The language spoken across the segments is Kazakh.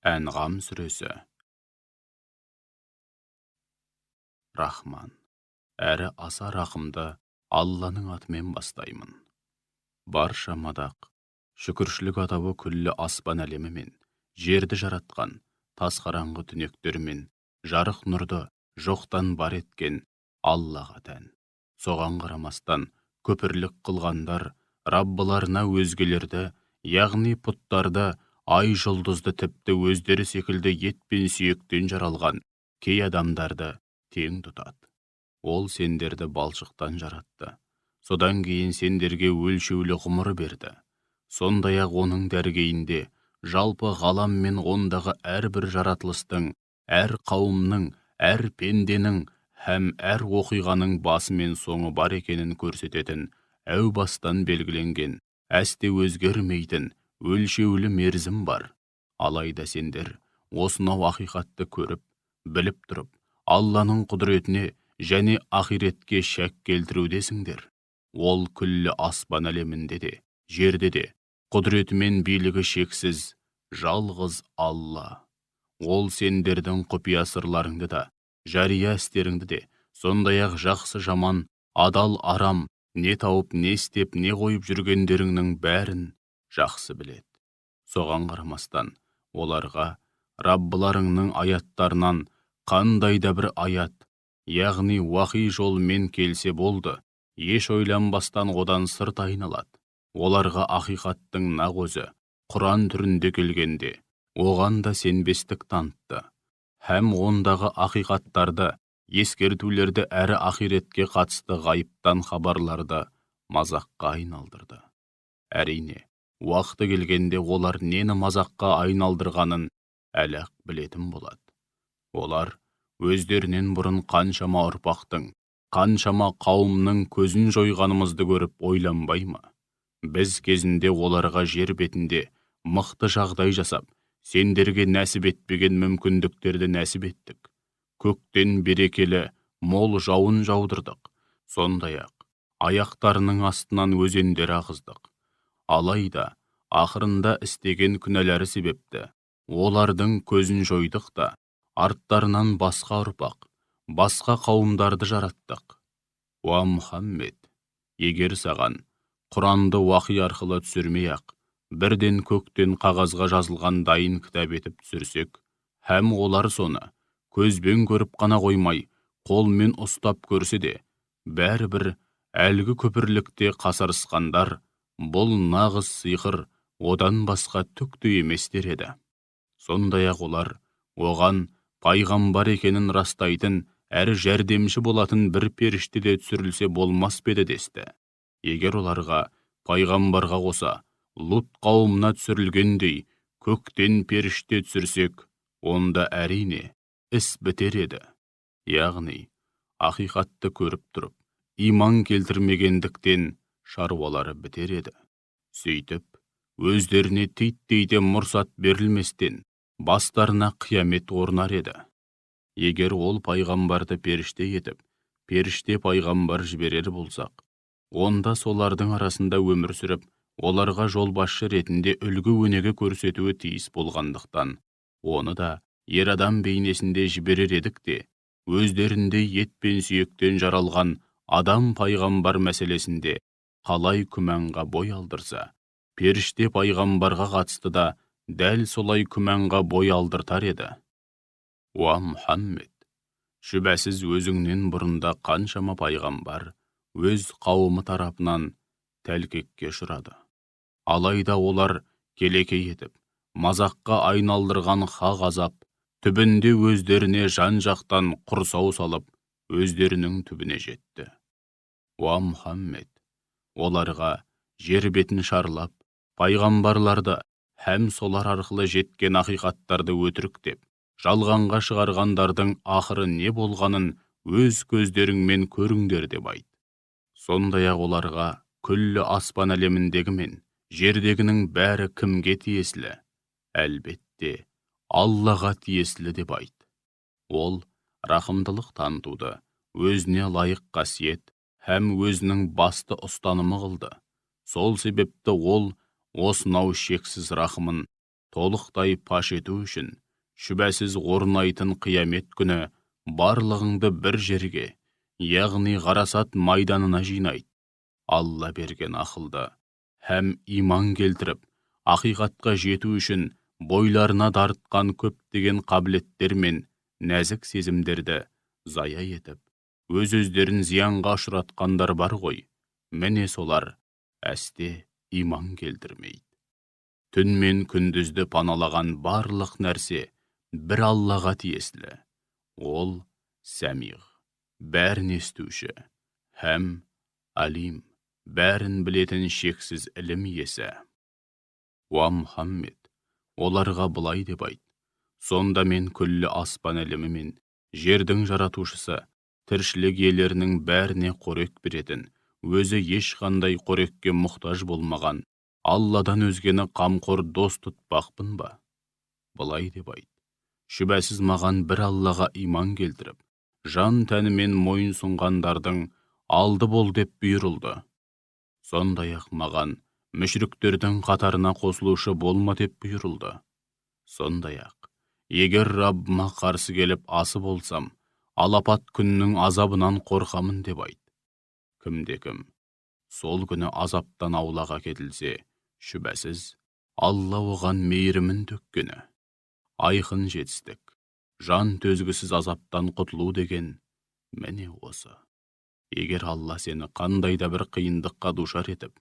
Әнғам сүресі. Рахман, әрі аса рақымды Алланың атымен бастаймын. Барша мадақ, шүкіршілік атауы күллі аспан әлемі мен жерді жаратқан, тас қараңғы түнектер мен жарық нұрды жоқтан бар еткен Аллаға тән. Соған қарамастан көпірлік қылғандар Раббыларына өзгелерді, яғни пұттарды, ай жұлдызды тіпті өздері секілді ет пен сүйектен жаралған кей адамдарды тең тұтады. Ол сендерді балшықтан жаратты. Содан кейін сендерге өлшеулі ғұмыр берді. Сондай-ақ оның дәргейінде жалпы ғалам мен ондағы әрбір жаратылыстың, әр қауымның, әр пенденің һәм әр оқиғаның басы мен соңы бар екенін көрсететін әу бастан белгіленген, әсте өзгермейтін, өлшеулі мерзім бар. Алайда сендер осынау ақиқатты көріп, біліп тұрып, Алланың құдіретіне және ақиретке шәк келтірудесіңдер. Ол күллі аспан әлемінде де, жерде де, құдіреті мен билігі шексіз, жалғыз Алла. Ол сендердің құпия сырларыңды да, жария істеріңді де, сондай-ақ жақсы жаман, адал арам, не тауып, не істеп, не қойып жүргендеріңнің бәрін жақсы біледі. Соған қарамастан, оларға Раббыларыңның аяттарынан қандай да бір аят, яғни уахи жолмен келсе болды, еш ойланбастан одан сырт айналады. Оларға ақиқаттың нақ өзі, Құран түрінде келгенде, оған да сенбестік танытты. Һәм ондағы ақиқаттарды, ескертулерді әрі ақиретке қатысты ғайыптан хабарларды мазаққа айналдырды. Әрине, уақыты келгенде олар нені мазаққа айналдырғанын әлі-ақ білетін болады. Олар өздерінен бұрын қаншама ұрпақтың, қаншама қауымның көзін жойғанымызды көріп ойланбай ма? Біз кезінде оларға жер бетінде мықты жағдай жасап, сендерге нәсіп етпеген мүмкіндіктерді нәсіп еттік. Көктен берекелі, мол жауын жаудырдық. Сондай-ақ, аяқтарының астынан өзендер ағыздық. Алайда, ақырында істеген күнәлары себепті, олардың көзін жойдық та, арттарынан басқа ұрпақ, басқа қауымдарды жараттық. Уа Мұхаммед, егер саған Құранды уахи арқылы түсірмей-ақ, бірден көктен қағазға жазылған дайын кітап етіп түсірсек, һәм олар соны көзбен көріп қана қоймай, қолмен ұстап көрсе де, бәрібір әлгі көпірлікте қасарысқандар, бұл нағыз сиқыр, одан басқа түкті еместер еді. Сондай-ақ олар оған пайғамбар екенін растайтын, әрі жәрдемші болатын бір періште де түсірілсе болмас па еді десті. Егер оларға пайғамбарға қоса Лут қауымына түсірілгендей көктен періште түсірсек, онда әрине іс бітер еді. Яғни, ақиқатты көріп тұрып, иман келтірмегендіктен шаруалары бітер еді. Сөйтіп, өздеріне титтей де мұрсат берілместен, бастарына қиямет орнар еді. Егер ол пайғамбарды періште етіп, періште пайғамбар жіберер болсақ, онда солардың арасында өмір сүріп, оларға жолбасшы ретінде үлгі өнеге көрсетуі тиіс болғандықтан, оны да ер адам бейнесінде жіберер едік те, өздерінде ет пен сүйектен жаралған адам пайғамбар мәселесінде қалай күмәнға бой алдырса, періште пайғамбарға қатысты да дәл солай күмәнға бой алдыртар еді. Уа Мұхаммед, шүбәсіз өзіңнен бұрында қаншама пайғамбар өз қауымы тарапынан тәлкекке ұшырады. Алайда олар келекей етіп, мазаққа айналдырған хақ азап, түбінде өздеріне жан-жақтан құрсау салып, өздерінің түбіне жетті. Уа Мұхаммед, оларға жер бетін шарлап, пайғамбарларды һәм солар арқылы жеткен ақиқаттарды өтірік деп, жалғанға шығарғандардың ақыры не болғанын өз көздеріңмен көріңдер деп айт. Сондай-ақ оларға күллі аспан әлеміндегі мен жердегінің бәрі кімге тиесілі? Әлбетте, Аллаға тиесілі деп айт. Ол рақымдылық танытуды өзіне лайық қасиет һәм өзінің басты ұстанымы қылды. Сол себепті ол осынау шексіз рахымын толықтай паш ету үшін, шүбәсіз орнайтын қиямет күні барлығыңды бір жерге, яғни ғарасат майданына жинайды. Алла берген ақылды һәм иман келтіріп, ақиқатқа жету үшін бойларына дарытқан көптеген қабілеттер мен нәзік сезімдерді зая етіп, өз-өздерін зиянға ұшыратқандар бар ғой. Міне солар әсте иман келтірмейді. Түн мен күндізді паналаған барлық нәрсе бір Аллаға тиесілі. Ол Сәмиғ, бәрін естуші, һәм Алим, бәрін білетін шексіз ілім иесі. Уа Мұхаммед, оларға былай деп айт: сонда мен күллі аспан әлемі мен жердің жаратушысы, тіршілік иелерінің бәріне қорек беретін, өзі ешқандай қорекке мұқтаж болмаған Алладан өзгені қамқор дос тұтпақпын ба? Былай деп айт: шүбәсіз маған бір Аллаға иман келтіріп, жан тәнімен мойын сұнғандардың алды бол деп бұйырылды. Сондай-ақ маған мүшріктердің қатарына қосылушы болма деп бұйырылды. Сондай-ақ, егер Раббыма қарсы келіп асы болсам, алапат күннің азабынан қорқамын деп айт. Кімде-кім сол күні азаптан аулаға кетілсе, шүбәсіз Алла оған мейірімін төккені. Айқын жетістік, жан төзгісіз азаптан құтылу деген міне осы. Егер Алла сені қандай да бір қиындыққа душар етіп,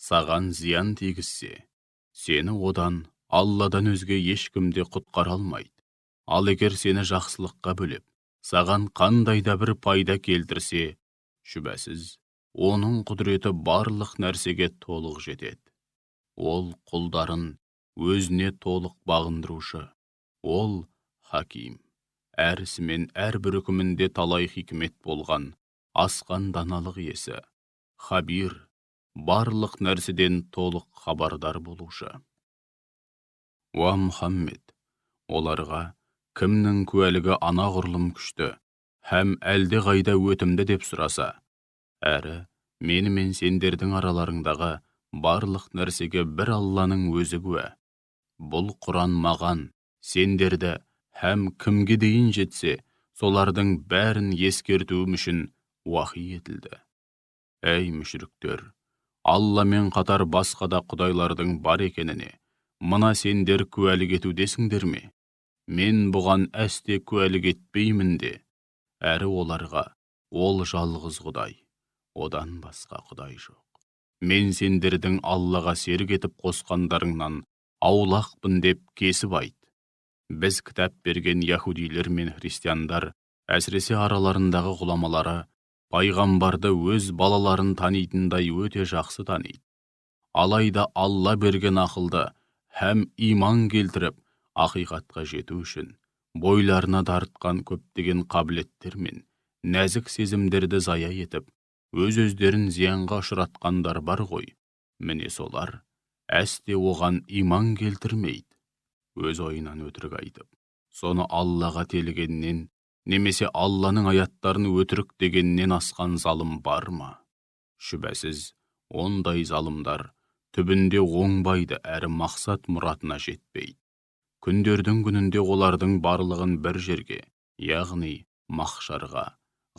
саған зиян тигізсе, сені одан Алладан өзге ешкімде құтқара алмайды. Ал егер сені жақсылыққа бөлеп, саған қандай да бір пайда келтірсе, шүбәсіз оның құдіреті барлық нәрсеге толық жетеді. Ол құлдарын өзіне толық бағындырушы. Ол Хаким, әр ісі мен әрбір үкімінде талай хикмет болған асқан даналық иесі. Хабир, барлық нәрседен толық хабардар болушы. Уа Мұхаммед, оларға кімнің куәлігі анағұрлым күшті һәм әлде қайда өтімді деп сұраса, әрі мені мен сендердің араларыңдағы барлық нәрсеге бір Алланың өзі куә. Бұл Құран маған, сендерді һәм кімге дейін жетсе, солардың бәрін ескертуім үшін уахи етілді. Әй мүшріктер, Алламен қатар басқа да құдайлардың бар екеніне мына сендер куәлік етудесіңдер ме? Мен бұған әсте куәлік етпеймін де. Әрі оларға ол жалғыз Құдай, одан басқа Құдай жоқ. Мен сендердің Аллаға серік етіп қосқандарыңнан аулақпын деп кесіп айт. Біз кітап берген яһудилер мен христиандар, әсіресе араларындағы ғұламалары, пайғамбарды өз балаларын танитындай өте жақсы таниды. Алайда Алла берген ақылды һәм иман келтіріп, ақиқатқа жету үшін бойларына дарытқан көптеген қабілеттер мен нәзік сезімдерді зая етіп, өз-өздерін зиянға ұшыратқандар бар ғой. Міне солар әсте оған иман келтірмейді. Өз ойынан өтірік айтып, соны Аллаға телігеннен, немесе Алланың аяттарын өтірік дегеннен асқан залым бар ма? Шүбәсіз, ондай залымдар түбінде оңбайды әрі мақсат мұратына жетпейді. Күндердің күнінде олардың барлығын бір жерге, яғни махшарға,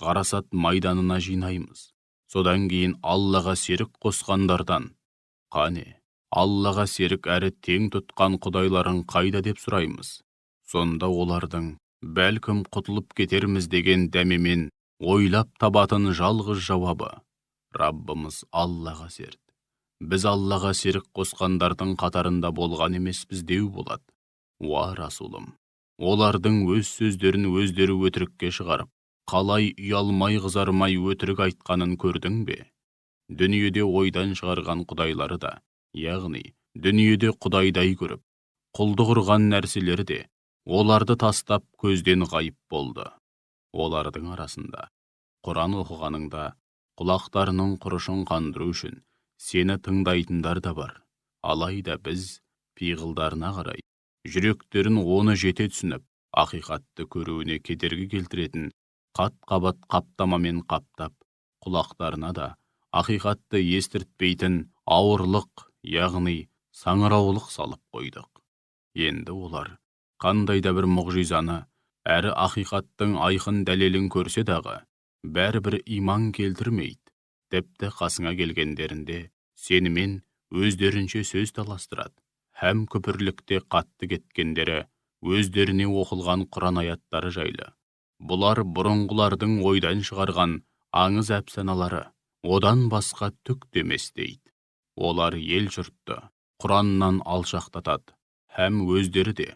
ғарасат майданына жинаймыз. Содан кейін Аллаға серік қосқандардан, қане, Аллаға серік әрі тең тұтқан құдайларың қайда деп сұраймыз. Сонда олардың бәлкім құтылып кетерміз деген дәмемен ойлап табатын жалғыз жауабы: Раббымыз Аллаға серт. Біз Аллаға серік қосқандардың қатарында болған емеспіз деу болады. Уа Расулым, олардың өз сөздерін өздері өтірікке шығарып, қалай ұялмай қызармай өтірік айтқанын көрдің бе? Дүниеде ойдан шығарған құдайлары да, яғни дүниеде құдайдай көріп, құлдық ұрған нәрселері де оларды тастап көзден ғайып болды. Олардың арасында Құран оқығаныңда құлақтарының құрышын қандыру үшін сені тыңдайтындар да бар. Алайда біз пиғылдарына қарай, жүректерін оны жете түсініп, ақиқатты көруіне кедергі келтіретін қат-қабат қаптамамен қаптап, құлақтарына да ақиқатты естіртпейтін ауырлық, яғни саңыраулық салып қойдық. Енді олар қандай да бір мұғжизаны, әрі ақиқаттың айқын дәлелін көрсе дағы, бәрібір иман келтірмейді. Тіпті қасыңа келгендерінде сенімен өздерінше сөз таластырады. Һәм күпірлікте қатты кеткендері өздеріне оқылған Құран аяттары жайлы. Бұлар бұрынғылардың ойдан шығарған аңыз әпсаналары, одан басқа түк демес дейді. Олар ел жұртты Құраннан алшақтатады, һәм өздері де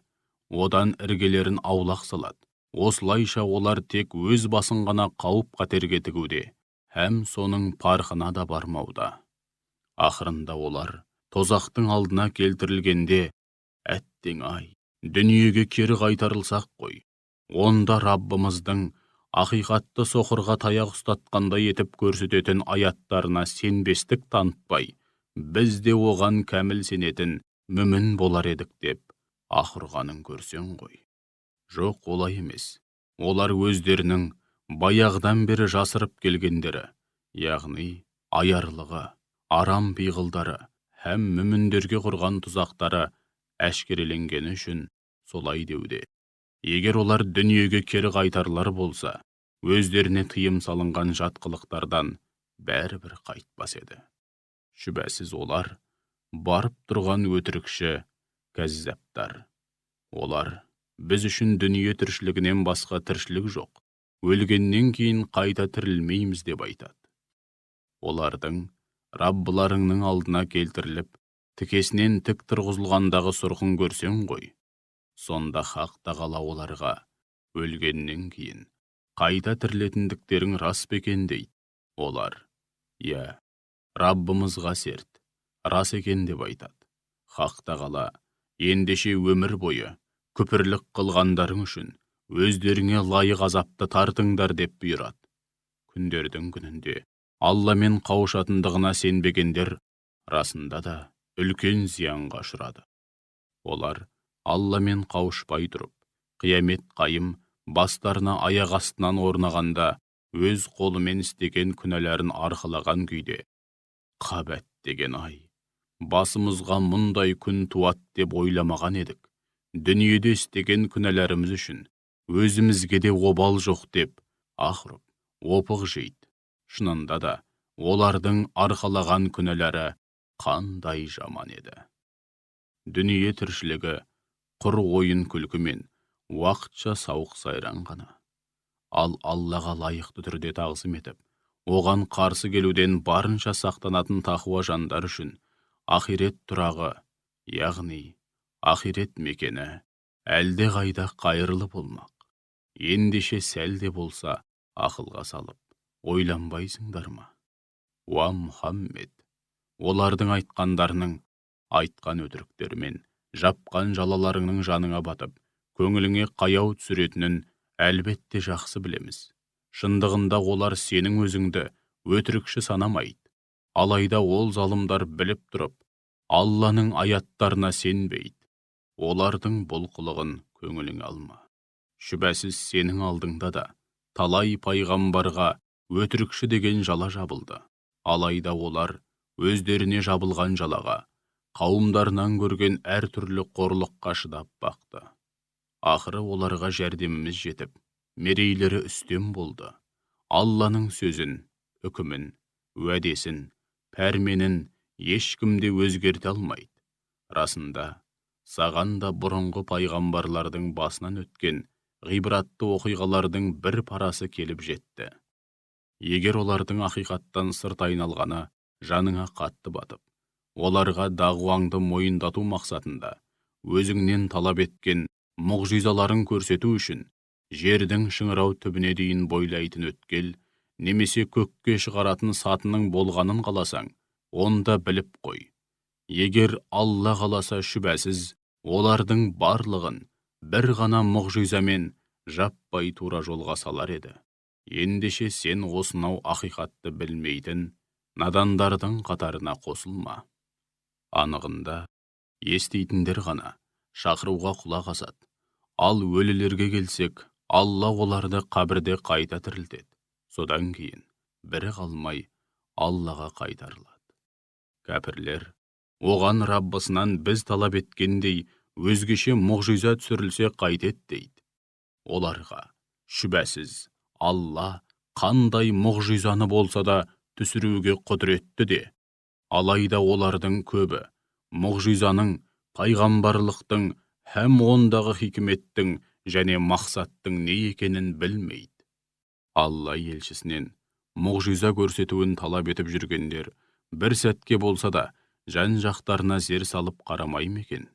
одан іргелерін аулақ салады. Осылайша олар тек өз басын ғана қауіп-қатерге тігуде, һәм соның парқына да бармауда. Ақырында олар тозақтың алдына келтірілгенде, әттең-ай, дүниеге кері қайтарылсақ қой, онда Раббымыздың ақиқатты соқырға таяқ ұстатқандай етіп көрсететін аяттарына сенбестік танытпай, біз де оған кәміл сенетін мүмін болар едік деп аһ ұрғанын көрсең ғой. Жоқ, олай емес. Олар өздерінің баяғыдан бері жасырып келгендері, яғни аярлығы, арам пиғылдары һәм мүміндерге құрған тұзақтары әшкереленгені үшін солай деуде. Егер олар дүниеге кері қайтарлар болса, өздеріне тыйым салынған жат қылықтардан бәрібір қайтпас еді. Шүбәсіз олар барып тұрған өтірікші, кәззаптар. Олар біз үшін дүние тіршілігінен басқа тіршілік жоқ, өлгеннен кейін қайта тірілмейміз деп айтады. Олардың Раббыларыңның алдына келтіріліп, тікесінен тік тұрғызылғандағы сұрқын көрсең ғой, сонда Хақ Тағала оларға өлгеннен кейін қайта тірілетіндіктерің рас бекен дейді. Олар, иә, Раббымызға серт, рас екен деп айтады. Хақ Тағала ендеше өмір бойы күпірлік қылғандарың үшін өздеріңе лайық азапты тартыңдар деп бұйырады. Күндердің күнінде Алламен қауышатындығына сенбегендер расында да үлкен зиянға ұшырады. Олар Алламен қауышпай тұрып, қиямет қайым бастарына аяқ астынан орнағанда өз қолымен істеген күнәләрін арқылаған күйде, қабәт деген ай, басымызға мұндай күн туат деп ойламаған едік. Дүниеде істеген күнәләріміз үшін өзімізге де обал жоқ деп ақырып, опық жейді. Шынында да олардың арқалаған күнәләрі қандай жаман еді. Дүние тіршілігі құр ойын күлкімен уақытша сауық сайран ғана. Ал Аллаға лайықты түрде тағзым етіп, оған қарсы келуден барынша сақтанатын тақуа жандар үшін ақирет тұрағы, яғни ақирет мекені әлде қайда қайырлы болмақ. Ендеше сәл де болса ақылға салып, ойланбайсыңдар ма? Уа Мұхаммед, олардың айтқандарының, айтқан өтіріктермен жапқан жалаларыңның жаныңа батып, көңіліңе қаяу түсіретінін әлбетте жақсы білеміз. Шындығында олар сенің өзіңді өтірікші санамайды. Алайда ол залымдар біліп тұрып, Алланың аяттарына сенбейді. Олардың бұл қылығын көңілің алма. Шүбәсіз сенің алдыңда да талай пайғамбарға өтірікші деген жала жабылды. Алайда олар өздеріне жабылған жалаға, қауымдарынан көрген әр түрлі қорлыққа шыдап бақты. Ақыры оларға жәрдеміміз жетіп, мерейлері үстем болды. Алланың сөзін, үкімін, уәдесін, пәрменін ешкімде өзгерте алмайды. Расында, саған да бұрынғы пайғамбарлардың басынан өткен ғибратты оқиғалардың бір парасы келіп жетті. Егер олардың ақиқаттан сырт айналғаны жаныңа қатты батып, оларға дағуаңды мойындату мақсатында өзіңнен талап еткен мұғжизаларын көрсету үшін жердің шыңырау түбіне дейін бойлайтын өткел, немесе көкке шығаратын сатының болғанын қаласаң, онда біліп қой. Егер Алла қаласа шүбәсіз, олардың барлығын бір ғана мұғжизамен жаппай тура жолға салар еді. Ендеше сен осынау ақиқатты білмейтін надандардың қатарына қосылма. Анығында, естейтіндер ғана шақыруға құлақ асады. Ал өлілерге келсек, Алла оларды қабірде қайта тірілтеді. Содан кейін бірі қалмай Аллаға қайтарылады. Кәпірлер, оған Раббысынан біз талап еткендей өзгеше мұғжиза түсірілсе қайтет дейді. Оларға, шүбәсіз, Алла қандай мұғжизаны болса да түсіруге құдіретті де, алайда олардың көбі мұғжизаның, пайғамбарлықтың һәм ондағы хикметтің және мақсаттың не екенін білмейді. Алла елшісінен мұғжиза көрсетуін талап етіп жүргендер бір сәтке болса да жан-жақтарына зер салып қарамай ма екен?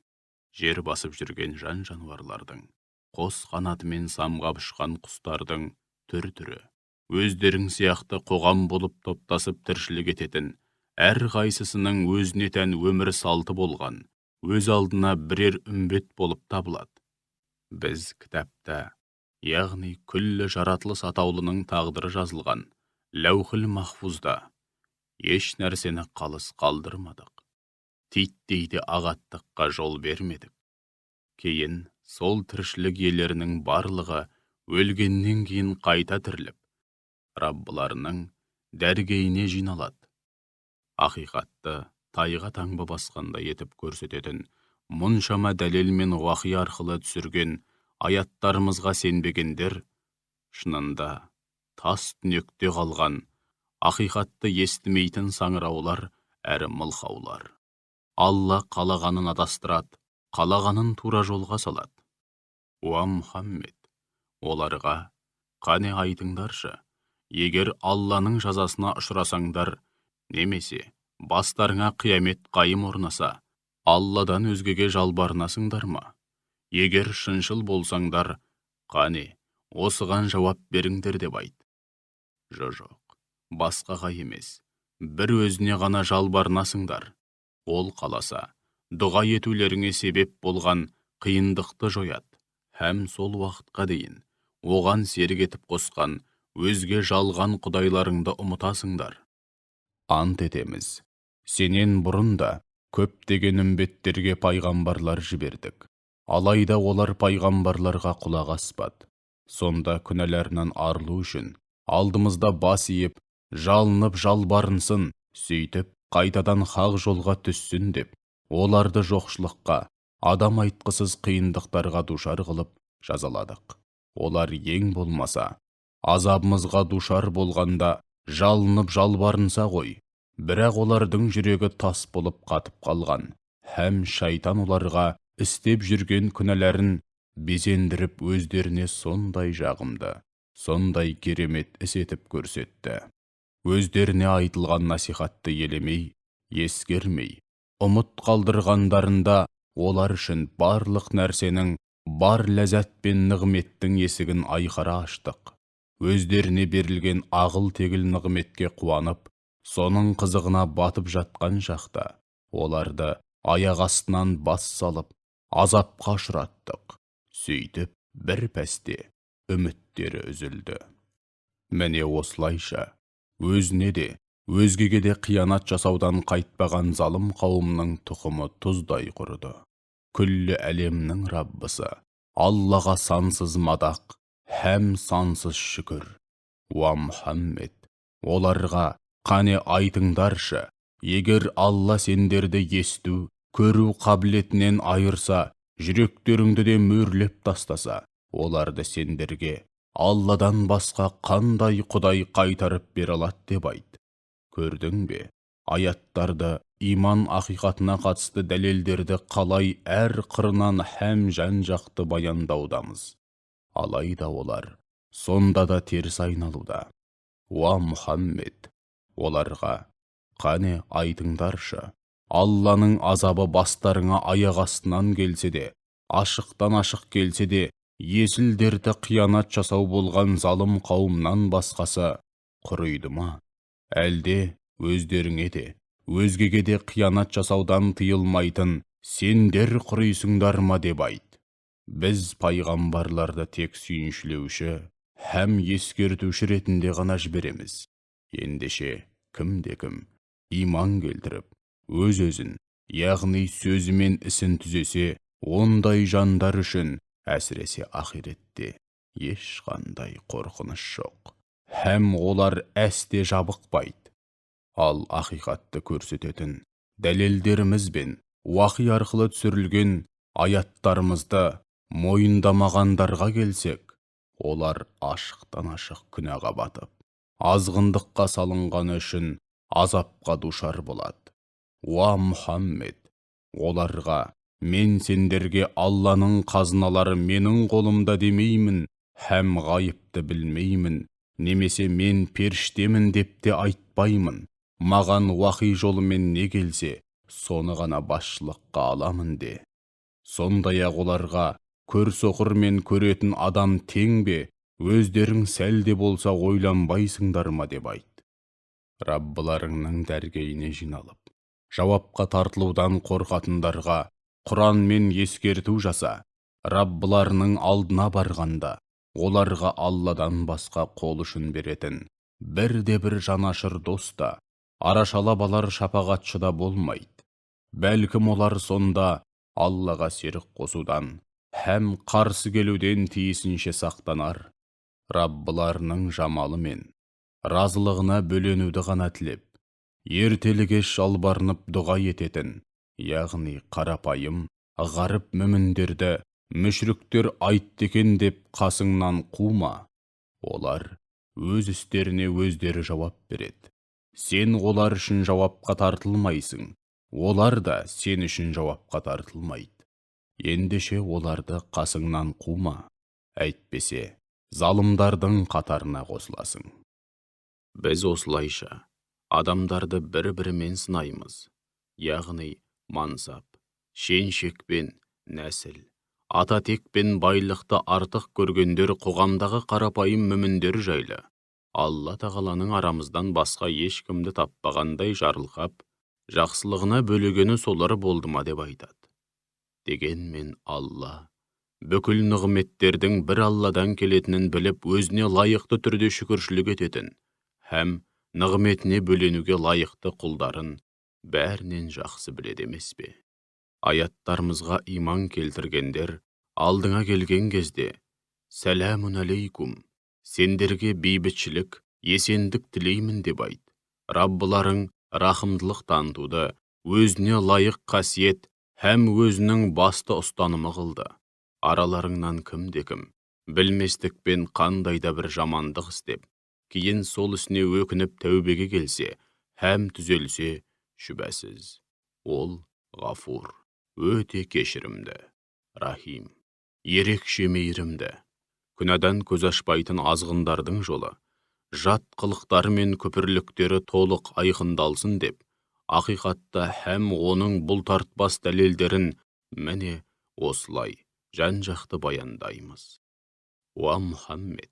Жер басып жүрген жан-жануарлардың, қос қанатымен самғап ұшқан құстардың түр-түрі, өздерің сияқты қоғам болып топтасып тіршілік ететін, әр қайсысының өзіне тән өмір салты болған, өз алдына бірер үмбет болып табылады. Біз кітапта, яғни күллі жаратылыс атаулының тағдыры жазылған ләухіл махфузда еш нәрсені қалыс қалдырмадық. Титтейді ағаттыққа жол бермедік. Кейін сол тіршілік иелерінің барлығы өлгеннен кейін қайта тіріліп, Раббыларының дәргейіне жиналады. Ақиқатты тайға таңба басқандай етіп көрсететін мұншама дәлел мен уақи арқылы түсірген аяттарымызға сенбегендер, шынында тас түнекте қалған, ақиқатты естімейтін саңыраулар әрі мылқаулар. Алла қалағанын адастырады, қалағанын тура жолға салады. Уа Мұхаммед, оларға қане айтыңдаршы, егер Алланың жазасына ұшырасаңдар, немесе бастарыңа қиямет қайым орнаса, Алладан өзгеге жалбарынасыңдар ма? Егер шыншыл болсаңдар, қане, осыған жауап беріңдер деп айт. Жоқ, басқаға емес, бір өзіне ғана жалбарынасыңдар. Ол қаласа, дұға етулеріңе себеп болған қиындықты жояды, һәм сол уақытқа дейін оған серік етіп қосқан өзге жалған құдайларыңды ұмытасыңдар. Ант етеміз, сенен бұрын да көптеген үмбеттерге пайғамбарлар жібердік. Алайда олар пайғамбарларға құлақ аспады. Сонда күнәларынан арылу үшін алдымызда бас иіп, жалынып жалбарынсын, сөйтіп қайтадан хақ жолға түссін деп, оларды жоқшылыққа, адам айтқысыз қиындықтарға душар қылып жазаладық. Олар ең болмаса, азабымызға душар болғанда жалынып жалбарынса ғой, бірақ олардың жүрегі тас болып қатып қалған, һәм шайтан оларға істеп жүрген күнәләрін безендіріп өздеріне сондай жағымды, сондай керемет іс етіп көрсетті. Өздеріне айтылған насихатты елемей, ескермей, ұмыт қалдырғандарында олар үшін барлық нәрсенің, бар ләззат пен нығметтің есігін айқара аштық. Өздеріне берілген ағыл-тегіл нығметке қуанып, соның қызығына батып жатқан шақта, оларды аяқ астынан бас салып, азапқа ұшыраттық. Сөйтіп, бір пәсте үміттері үзілді. Міне осылайша, өзіне де, өзгеге де қиянат жасаудан қайтпаған залым қауымның тұқымы тұздай құрыды. Күллі әлемнің Раббысы, Аллаға сансыз мадақ, һәм сансыз шүкір. Уа Мұхаммед, оларға қане айтыңдаршы, егер Алла сендерді есту, көру қабілетінен айырса, жүректеріңді де мөрлеп тастаса, оларды сендерге Алладан басқа қандай құдай қайтарып бере алады деп айт. Көрдің бе, аяттарды, иман ақиқатына қатысты дәлелдерді қалай әр қырынан һәм жан-жақты баяндаудамыз. Алайда олар сонда да теріс айналуда. Уа Мұхаммед, оларға қане айтыңдаршы, Алланың азабы бастарыңа аяқ астынан келсе де, ашықтан ашық келсе де, есіл-дерті қиянат жасау болған залым қауымнан басқасы құрыйды ма? Әлде өздеріңе де, өзгеге де қиянат жасаудан тыйылмайтын сендер құрыйсыңдар ма деп айт. Біз пайғамбарларды тек сүйіншілеуші һәм ескертуші ретінде ғана жібереміз. Ендеше кімде-кім иман келтіріп, өз-өзін, яғни сөзі мен ісін түзесе, ондай жандар үшін әсіресе ақиретте ешқандай қорқыныш жоқ. Һәм олар әсте жабықпайды. Ал ақиқатты көрсететін дәлелдеріміз бен уақи арқылы түсірілген Аяттарымызды мойындамағандарға келсек, олар ашықтан ашық күнәға батып, азғындыққа салынғаны үшін азапқа душар болады. Уа Мұхаммед, оларға мен сендерге Алланың қазыналары менің қолымда демеймін, һәм ғайыпты білмеймін, немесе мен періштемін деп те айтпаймын. Маған уахи жолымен не келсе, соны ғана басшылыққа аламын де. Сондай-ақ оларға көрсоқыр мен көретін адам тең бе, өздерің сәл де болса ойланбайсыңдар ма деп айт. Раббыларыңның дәргейіне жиналып, жауапқа тартылудан қорқатындарға Құран мен ескерту жаса. Раббыларының алдына барғанда, оларға Алладан басқа қол ұшын беретін бірде-бір жанашыр доста, арашалап алар шапағатшы да болмайды. Бәлкім олар сонда Аллаға серік қосудан һәм қарсы келуден тиісінше сақтанар. Раббыларының жамалы мен разылығына бөленуді ғана тілеп, ертелі-кеш жалбарынып дұға ететін, яғни қарапайым, ғаріп мүміндерді мүшріктер айтты екен деп қасыңнан қума. Олар өз істеріне өздері жауап береді. Сен олар үшін жауапқа тартылмайсың, олар да сен үшін жауапқа тартылмайды. Ендеше оларды қасыңнан қума, әйтпесе залымдардың қатарына қосыласың. Біз осылайша адамдарды бір-бірімен сынаймыз, яғни мансап, шен-шек пен нәсіл, ата-тек пен байлықты артық көргендер қоғамдағы қарапайым мүміндер жайлы Алла тағаланың арамыздан басқа ешкімді таппағандай жарылқап, жақсылығына бөлегені солар болды ма деп айтады. Дегенмен Алла бүкіл нығметтердің бір Алладан келетінін біліп, өзіне лайықты түрде шүкіршілік ететін, һәм нығметіне бөленуге лайықты құлдарын бәрінен жақсы біледі емес пе? Аяттарымызға иман келтіргендер алдыңа келген кезде, сәләмун алейкум, сендерге бейбітшілік, есендік тілеймін деп айт. Раббыларың рахымдылық танытуды өзіне лайық қасиет һәм өзінің басты ұстанымы қылды. Араларыңнан кім-кім білместікпен қандайда бір жамандық істеп, кейін сол ісіне өкініп тәубеге келсе, һәм түзелсе, шүбәсіз ол ғафур, өте кешірімді, рахим, ерекше мейірімді. Күнәдан көз ашпайтын азғындардың жолы, жат қылықтары мен күпірліктері толық айқындалсын деп, ақиқатта һәм оның бұлтартпас дәлелдерін міне осылай жан-жақты баяндаймыз. Уа Мұхаммед,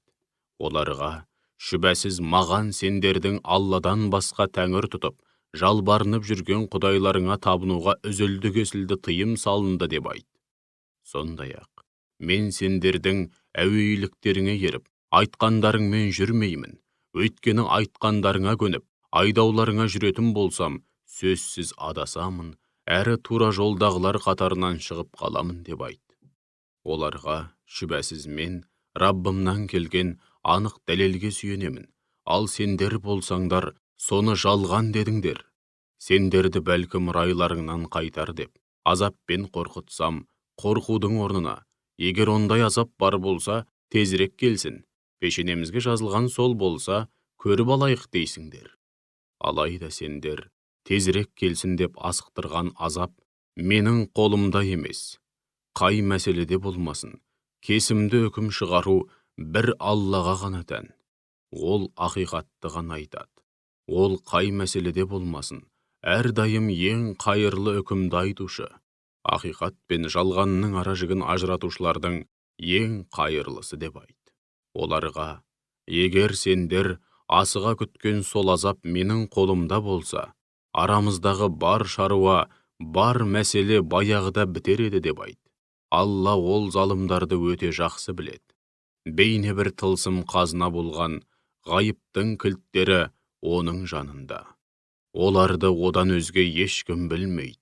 оларға шүбәсіз маған сендердің Алладан басқа тәңір тұтып, жалбарынып жүрген құдайларыңа табынуға үзілді-кесілді тыйым салынды деп айт. Сондай-ақ, мен сендердің әуейліктеріңе еріп, айтқандарыңмен жүрмеймін. Өйткені айтқандарыңа көніп, айдауларыңа жүретін болсам, сөзсіз адасамын, әрі тура жолдағылар қатарынан шығып қаламын деп айт. Оларға шүбәсіз мен Раббымнан келген анық дәлелге сүйенемін. Ал сендер болсаңдар, соны жалған дедіңдер. Сендерді бәлкім райларыңнан қайтар деп, азаппен қорқытсам, қорқудың орнына, егер ондай азап бар болса, тезірек келсін, пешенемізге жазылған сол болса, көріп алайық дейсіңдер. Алайда сендер, тезірек келсін деп асықтырған азап менің қолымда емес. Қай мәселеде болмасын, кесімді үкім шығару бір Аллаға ғана тән. Ол ақиқатты ғана айтады. Ол қай мәселеде болмасын, әрдайым ең қайырлы үкімді айтушы. Ақиқат пен жалғанның ара-жігін ажыратушылардың ең қайырлысы деп айт. Оларға, егер сендер асыға күткен сол азап менің қолымда болса, арамыздағы бар шаруа, бар мәселе баяғыда бітер еді деп айт. Алла ол залымдарды өте жақсы біледі. Бейне бір тылсым қазына болған ғайыптың кілттері оның жанында. Оларды одан өзге ешкім білмейді.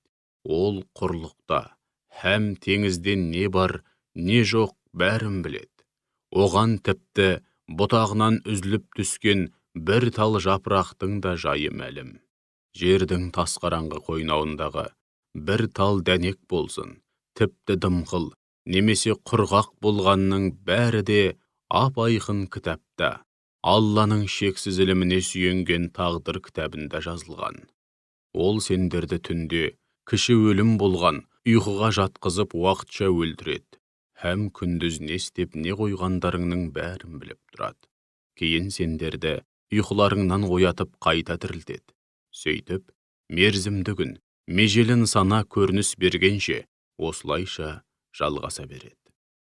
Ол құрлықта, һәм теңізде не бар, не жоқ бәрін біледі. Оған тіпті бұтағынан үзіліп түскен бір тал жапырақтың да жайы мәлім. Жердің тасқараңғы қойнауындағы бір тал дәнек болсын, тіпті дымқыл, немесе құрғақ болғанның бәрі де ап-айқын кітапта, Алланың шексіз іліміне сүйенген тағдыр кітабында жазылған. Ол сендерді түнде, кіші өлім болған, ұйқыға жатқызып уақытша өлтіреді. Һәм күндіз не істеп не қойғандарыңның бәрін біліп тұрады. Кейін сендерді ұйқыларыңнан оятып қайта тірілтеді. Сөйтіп, мерзімді күн, межелі нысана көрініс бергенше, осылайша жалғаса береді.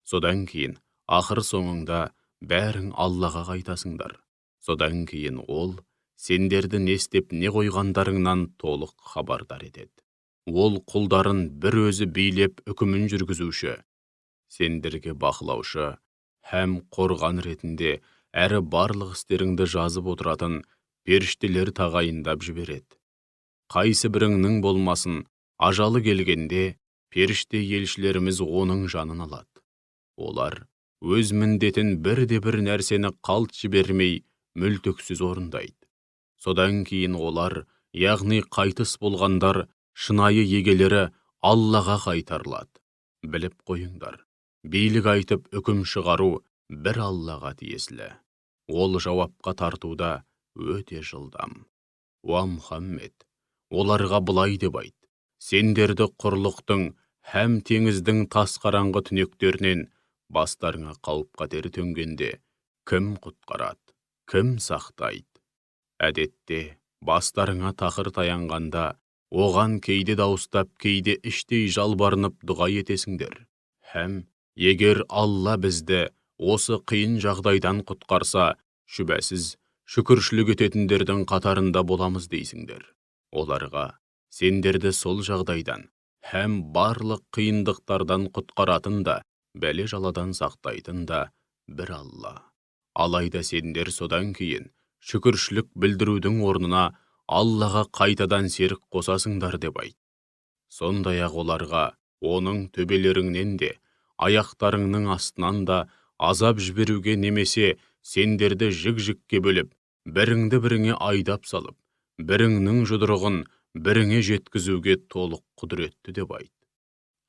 Содан кейін, ақыр соңында бәрің Аллаға қайтасыңдар. Содан кейін ол, сендерді не істеп не қойғандарыңнан толық хабардар етеді. Ол құлдарын бір өзі билеп үкімін жүргізуші, сендерге бақылаушы, һәм қорған ретінде әрі барлық істеріңді жазып отыратын періштелер тағайындап жібереді. Қайсы біріңнің болмасын, ажалы келгенде, періште елшілеріміз оның жанын алады. Олар өз міндетін бірде-бір нәрсені қалт жібермей, мүлтіксіз орындайды. Содан кейін олар, яғни қайтыс болғандар, шынайы егелері Аллаға қайтарылады. Біліп қойыңдар, билік айтып үкім шығару бір Аллаға тиесілі. Ол жауапқа тартуда өте жылдам. Уа Мұхаммед, оларға былай деп айт: сендерді құрлықтың һәм теңіздің тас қараңғы түнектерінен бастарыңа қауіп-қатер төнгенде кім құтқарады, кім сақтайды? Әдетте, бастарыңа тақыр таянғанда, оған кейде дауыстап, кейде іштей жалбарынып дұға етесіңдер. Һәм егер Алла бізді осы қиын жағдайдан құтқарса, шүбәсіз шүкіршілік ететіндердің қатарында боламыз дейсіңдер. Оларға сендерді сол жағдайдан һәм барлық қиындықтардан құтқаратын да, бәле жаладан сақтайтын да бір Алла. Алайда сендер содан кейін шүкіршілік білдірудің орнына Аллаға қайтадан серік қосасыңдар деп айт. Сондай-ақ оларға оның төбелеріңнен де, аяқтарыңның астынан да азап жіберуге немесе сендерді жік-жікке бөліп, біріңді біріңе айдап салып, біріңнің жұдырығын біріңе жеткізуге толық құдіретті деп айт.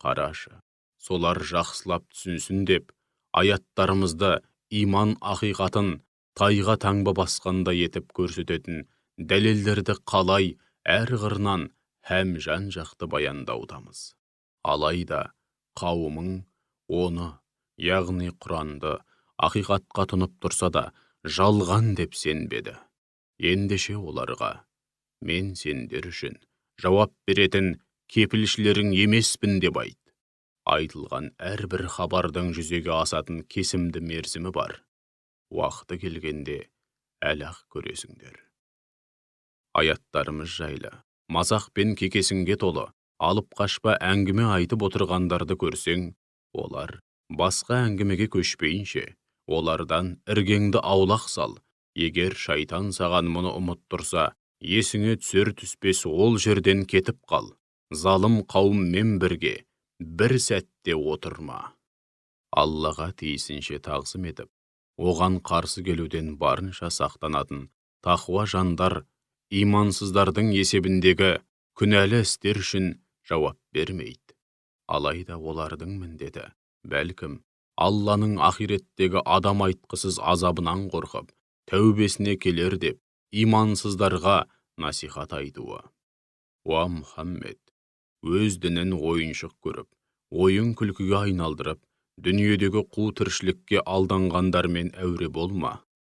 Қарашы, солар жақсылап түсінсін деп, аяттарымызды иман ақиқатын тайға таңба басқанда етіп көрсететін дәлелдерді қалай әр қырынан һәм жан-жақты баяндаудамыз. Алайда қауымың оны, яғни Құранды, ақиқатқа тұнып тұрса да, жалған деп сенбеді. Ендеше оларға, мен сендер үшін жауап беретін кепілшілерің емеспін деп айт. Айтылған әрбір хабардың жүзеге асатын кесімді мерзімі бар. Уақыты келгенде әлі-ақ көресіңдер. Аяттарымыз жайлы, мазақ пен кекесінге толы, алып қашпа әңгіме айтып отырғандарды көрсең, олар басқа әңгімеге көшпейінше, олардан іргеңді аулақ сал. Егер шайтан саған мұны ұмыттырса, есіңе түсер түспес ол жерден кетіп қал. Залым қауыммен бірге бір сәтте отырма. Аллаға тиісінше тағзым етіп, оған қарсы келуден барынша сақтанатын тақуа жандар имансыздардың есебіндегі күнәлі істер үшін жауап бермейді. Алайда олардың міндеті, бәлкім, Алланың ақиреттегі адам айтқысыз азабынан қорқып, тәубесіне келер деп, имансыздарға насихат айтуы. Уа Мұхаммед, өз дінін ойыншық көріп, ойын күлкіге айналдырып, дүниедегі қу тіршілікке алданғандармен әуре болма.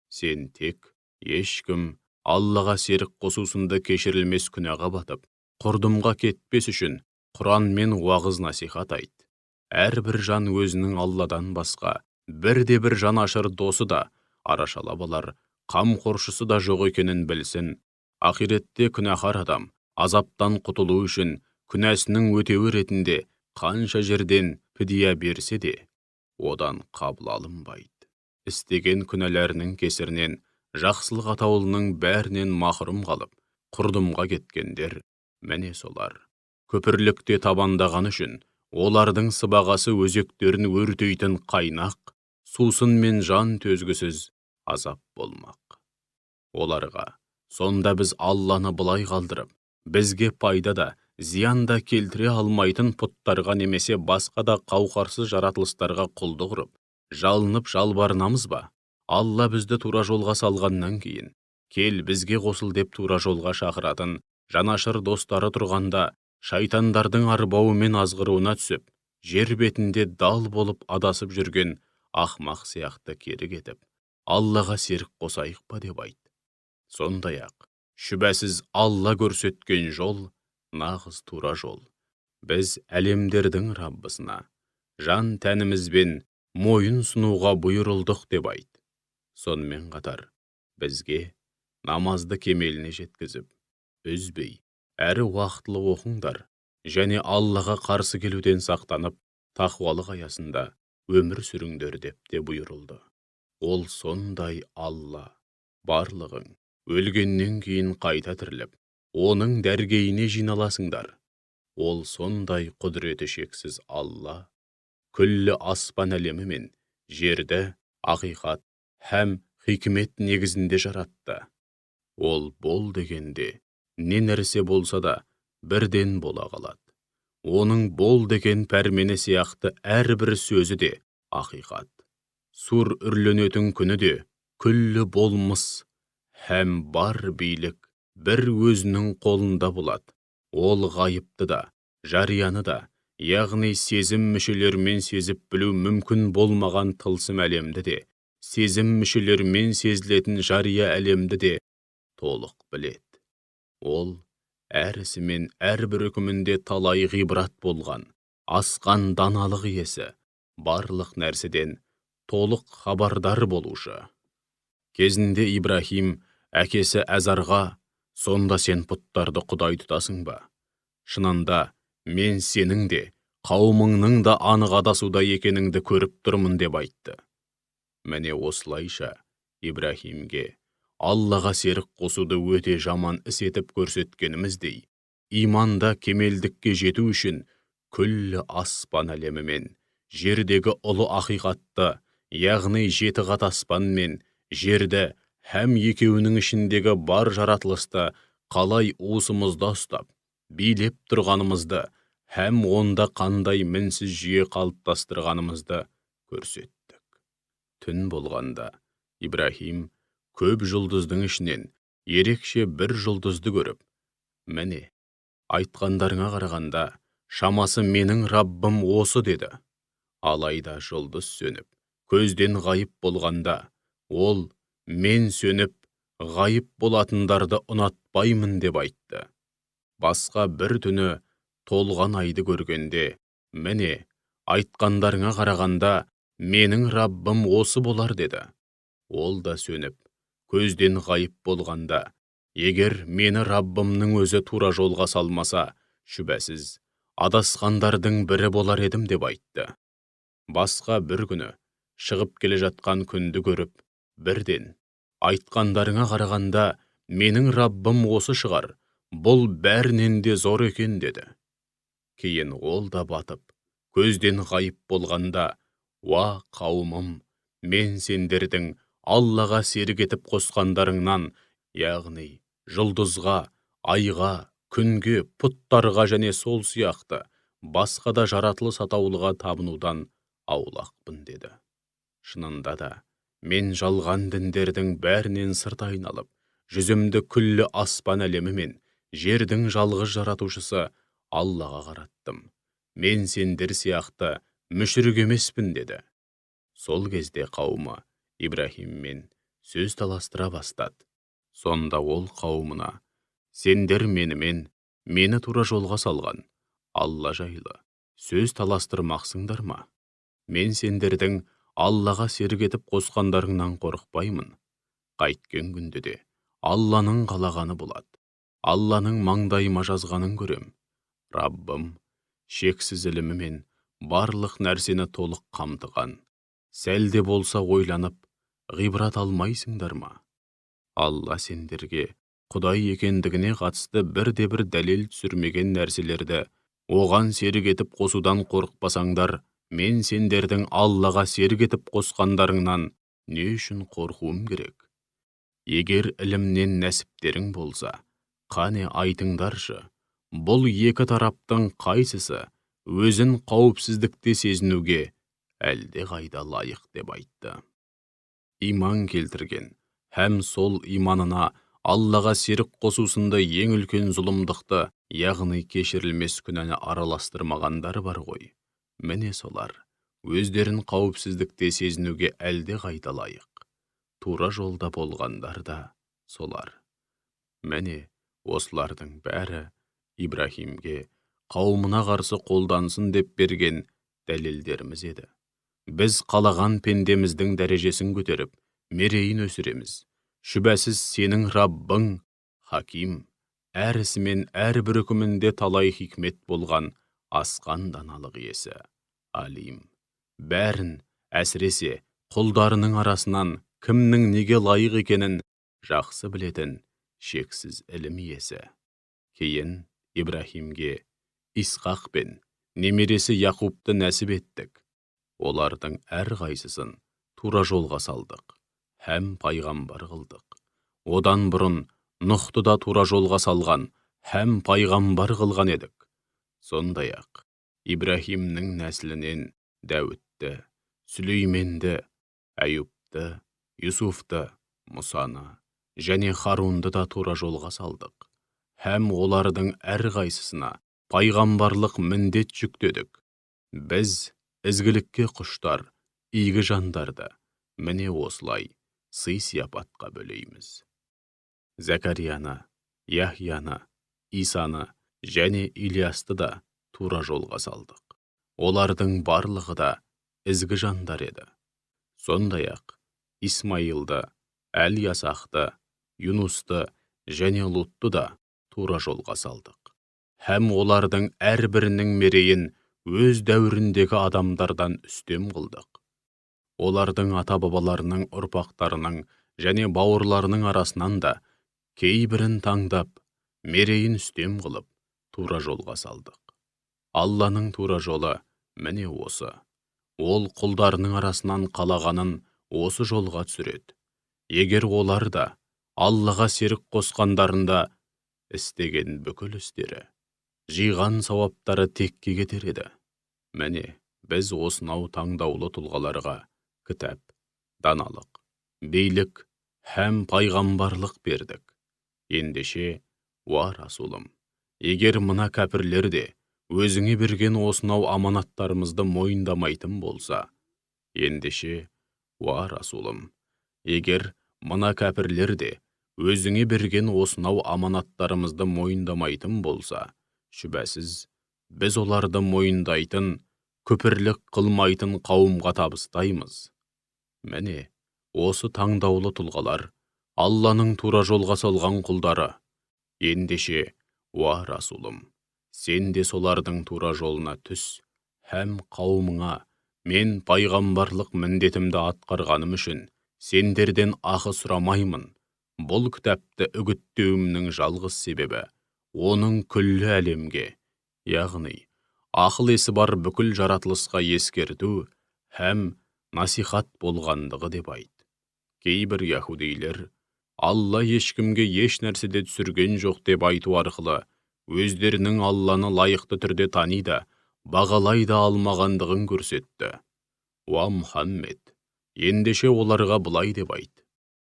Сен тек ешкім Аллаға серік қосусында кешірілмес күнәға батып, құрдымға кетпес үшін Құран мен уағыз насихат айт. Әрбір жан өзінің Алладан басқа, бірде-бір жан ашыр досы да, арашалап алар, қамқоршысы да жоқ екенін білсін. Ақиретте күнәһар адам азаптан құтылу үшін күнәсінің өтеуі ретінде қанша жерден пидия берсе де, одан қабыл алынбайды. Істеген күнәләрінің кесірінен жақсылық атаулының бәрінен махрұм қалып, құрдымға кеткендер, міне солар. Көпірлікте табандаған үшін, олардың сыбағасы өзектерін өртейтін қайнақ, сусын мен жан төзгісіз азап болмақ. Оларға, сонда біз Алланы былай қалдырып, бізге пайда да, зиянда келтіре алмайтын пұттарға немесе басқа да қауқарсыз жаратылыстарға құлдық ұрып, жалынып жалбарынамыз ба? Алла бізді тура жолға салғаннан кейін, кел бізге қосыл деп тура жолға шақыратын жанашыр достары тұрғанда, шайтандардың арбауы мен азғыруына түсіп, жер бетінде дал болып адасып жүрген ақмақ сияқты кері кетіп, Аллаға серік қосайық па деп айт. Сондай-ақ, шүбәсіз Алла көрсеткен жол нағыз тура жол. Біз әлемдердің Раббысына жан тәнімізбен мойын сұнуға бұйырылдық деп айт. Сонымен қатар, бізге намазды кемеліне жеткізіп, үзбей, әрі уақытлы оқыңдар, және Аллаға қарсы келуден сақтанып, тақуалық аясында өмір сүріңдер деп те бұйырылды. Ол сондай Алла, барлығың өлгеннен кейін қайта тіріліп, оның дәргейіне жиналасыңдар. Ол сондай құдіреті шексіз Алла, күллі аспан әлемі мен жерді ақиқат һәм хикмет негізінде жаратты. Ол бол дегенде, не нәрсе болса да бірден бола қалады. Оның бол деген пәрмені сияқты әрбір сөзі де ақиқат. Сур үрленетін күні де күллі болмыс һәм бар билік бір өзінің қолында болады. Ол ғайыпты да, жарияны да, яғни сезім мүшелермен сезіп білу мүмкін болмаған тылсым әлемді де, сезім мүшелермен сезілетін жария әлемді де толық біледі. Ол әр ісі мен әрбір үкімінде талай ғибрат болған, асқан даналық иесі, барлық нәрседен толық хабардар болушы. Кезінде Ибрахим әкесі Әзарға, сонда сен пұттарды құдай тұтасың ба? Шынында, мен сенің де, қауымыңның да анық адасуда екеніңді көріп тұрмын деп айтты. Міне осылайша Ибрахимге Аллаға серік қосуды өте жаман іс етіп көрсеткеніміздей, иманда кемелдікке жету үшін күллі аспан әлемі мен жердегі ұлы ақиқатты, яғни жеті қат аспан мен жерді һәм екеуінің ішіндегі бар жаратылысты қалай уысымызда ұстап, билеп тұрғанымызды һәм онда қандай мінсіз жүйе қалыптастырғанымызды көрсеттік. Түн болғанда Ибрахим көп жұлдыздың ішінен ерекше бір жұлдызды көріп, міне, айтқандарыңа қарағанда, шамасы менің Раббым осы деді. Алайда жұлдыз сөніп, көзден ғайып болғанда, ол мен сөніп, ғайып болатындарды ұнатпаймын деп айтты. Басқа бір түні толған айды көргенде, міне, айтқандарыңа қарағанда, менің Раббым осы болар деді. Ол да сөніп, көзден ғайып болғанда, егер мені Раббымның өзі тура жолға салмаса, шүбәсіз, адасқандардың бірі болар едім деп айтты. Басқа бір күні, шығып келе жатқан күнді көріп, бірден, айтқандарыңа қарағанда, менің Раббым осы шығар, бұл бәрінен де зор екен деді. Кейін ол да батып, көзден ғайып болғанда, уа қауымым, мен сендердің Аллаға серік етіп қосқандарыңнан, яғни жұлдызға, айға, күнге, пұттарға және сол сияқты басқа да жаратылыс атаулыға табынудан аулақпын деді. Шынында да, мен жалған діндердің бәрінен сырт айналып, жүзімді күллі аспан әлемі мен жердің жалғыз жаратушысы Аллаға қараттым. Мен сендер сияқты мүшрик емеспін деді. Сол кезде қауымы Ибрахиммен сөз таластыра бастады. Сонда ол қауымына, сендер менімен, мені тура жолға салған Алла жайлы сөз таластырмақсыңдар ма? Мен сендердің Аллаға серік етіп қосқандарыңнан қорықпаймын. Қайткен күнде де Алланың қалағаны болады. Алланың маңдайыма жазғанын көрем. Раббым шексіз ілімімен барлық нәрсені толық қамтыған. Сәлде болса ойланып, ғибрат алмайсыңдар ма? Алла сендерге Құдай екендігіне қатысты бірде-бір дәлел түсірмеген нәрселерді оған серік етіп қосудан қорықпасаңдар, мен сендердің Аллаға серік етіп қосқандарыңнан не үшін қорқуым керек? Егер ілімнен нәсіптерің болса, қане айтыңдаршы, Бұл екі тараптың қайсысы өзін қауіпсіздікте сезінуге әлде қайда лайық деп айтты. Иман келтірген һәм сол иманына Аллаға серік қосусында ең үлкен зұлымдықты, яғни кешірілмес күнәні араластырмағандар бар ғой. Міне солар өздерін қауіпсіздікте сезінуге әлде қайда лайық. Тура жолда болғандар да солар. Міне осылардың бәрі Ибраһимге қауымына қарсы қолдансын деп берген дәлелдеріміз еді. Біз қалаған пендеміздің дәрежесін көтеріп, мерейін өсіреміз. Шүбәсіз сенің Раббың Хаким, әр ісі мен әрбір үкімінде талай хикмет болған асқан даналық иесі. Алим, бәрін, әсіресе құлдарының арасынан кімнің неге лайық екенін жақсы білетін шексіз ілім иесі. Кейін Ибраһимге Исхақ пен немересі Яқубты нәсіп еттік. Олардың әрқайсысын тура жолға салдық, һәм пайғамбар қылдық. Одан бұрын Нұхты да тура жолға салған, һәм пайғамбар қылған едік. Сондай-ақ Ибраһимнің нәсілінен Дәуітті, Сүлейменді, Әйюбты, Юсуфты, Мұсаны және Харунды да тура жолға салдық, һәм олардың әрқайсысына пайғамбарлық міндет жүктедік. Біз ізгілікке құштар, игі жандарды міне осылай сый-сияпатқа бөлейміз. Зәкәрияны, Яхияны, Исаны және Ильясты да тура жолға салдық. Олардың барлығы да ізгі жандар еді. Сондай-ақ Исмаилды, Әл-Ясақты, Юнусты және Лутты да тура жолға салдық. Һәм олардың әрбірінің мерейін өз дәуіріндегі адамдардан үстем қылдық. Олардың ата-бабаларының ұрпақтарының және бауырларының арасынан да кейбірін таңдап, мерейін үстем қылып, тура жолға салдық. Алланың тура жолы міне осы. Ол құлдарының арасынан қалағанын осы жолға түсіреді. Егер олар да Аллаға серік қосқандарында істеген бүкіл істері, жиған сауаптары текке кетер еді. Міне, біз осынау таңдаулы тұлғаларға кітап, даналық, билік һәм пайғамбарлық бердік. Ендеше, уа Расулым, егер мына кәпірлер де өзіңе берген осынау аманаттарымызды мойындамайтын болса, ендеше, уа Расулым, егер мына кәпірлер де өзіңе берген осынау аманаттарымызды мойындамайтын болса, шүбәсіз, біз оларды мойындайтын, күпірлік қылмайтын қауымға табыстаймыз. Міне, осы таңдаулы тұлғалар Алланың тура жолға салған құлдары. Ендеше, уа Расулым, сен де солардың тура жолына түс, һәм қауымыңа мен пайғамбарлық міндетімді атқарғаным үшін сендерден ақы сұрамаймын. Бұл кітапты үгіттеуімнің жалғыз себебі оның күллі әлемге, яғни ақыл есі бар бүкіл жаратылысқа ескерту һәм насихат болғандығы деп айт. Кейбір яһудейлер Алла ешкімге еш нәрседе түсірген жоқ деп айту арқылы өздерінің Алланы лайықты түрде танида, бағалай да алмағандығын көрсетті. Уа Мұхаммед, ендеше оларға былай деп айт.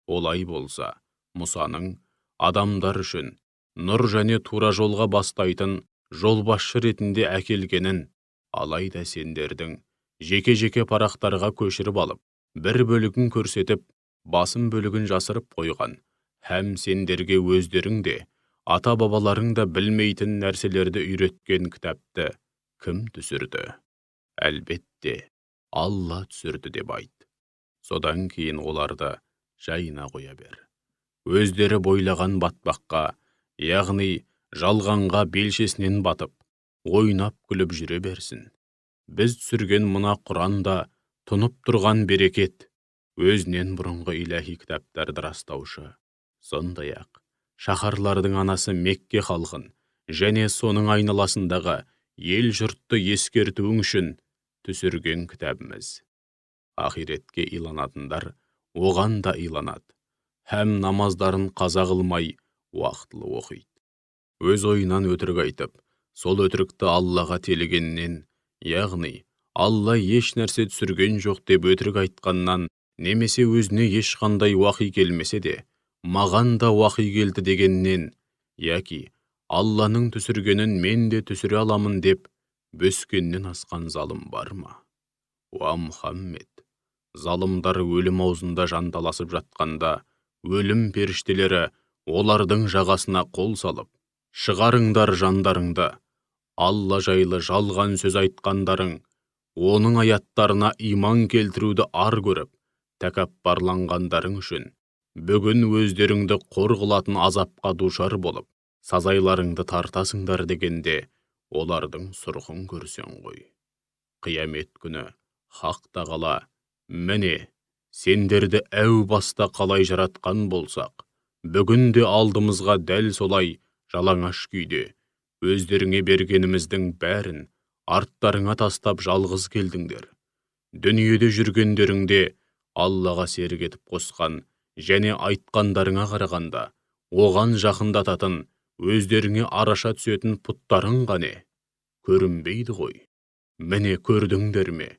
Олай болса, Мұсаның адамдар үшін нұр және тура жолға бастайтын жолбасшы ретінде әкелгенін, алайда сендердің жеке-жеке парақтарға көшіріп алып, бір бөлігін көрсетіп, басым бөлігін жасырып қойған, һәм сендерге өздерің де, ата-бабаларың да білмейтін нәрселерді үйреткен кітапты кім түсірді? Әлбетте, Алла түсірді деп айт. Содан кейін оларды жайына қоя бер. Өздері бойлаған батпаққа, яғни жалғанға белшесінен батып, ойнап күліп жүре берсін. Біз түсірген мына Құранда тұнып тұрған берекет, өзінен бұрынғы иләһи кітаптарды растаушы. Сондай-ақ, шаһарлардың анасы Мекке халқын және соның айналасындағы ел жұртты ескертуің үшін түсірген кітабымыз. Ахиретке иланатындар оған да иланады, һәм намаздарын қаза қылмай уақытылы оқиды. өз ойынан өтірік айтып, сол өтірікті Аллаға телегеннен, яғни Алла еш нәрсе түсірген жоқ деп өтірік айтқаннан, немесе өзіне ешқандай уахи келмесе де, маған да уахи келді дегеннен, яки Алланың түсіргенін мен де түсіре аламын деп, бөскеннен асқан залым бар ма? Уа Мұхаммед, залымдар өлім аузында жанталасып жатқанда, өлім періштелері олардың жағасына қол салып, шығарыңдар жандарыңды, Алла жайлы жалған сөз айтқандарың, оның аяттарына иман келтіруді ар көріп, тәкаппарланғандарың үшін, бүгін өздеріңді қор қылатын азапқа душар болып, сазайларыңды тартасыңдар дегенде, олардың сұрқын көрсең ғой. Қиямет күні, Хақ тағала, міне, сендерді әу баста қалай жаратқан болсақ, бүгін де алдымызға дәл солай жалаңаш күйде, өздеріңе бергеніміздің бәрін арттарыңа тастап жалғыз келдіңдер. Дүниеде жүргендеріңде Аллаға серік етіп қосқан және айтқандарыңа қарағанда, оған жақындататын, өздеріңе араша түсетін пұттарың қане? Көрінбейді ғой. Міне көрдіңдер ме?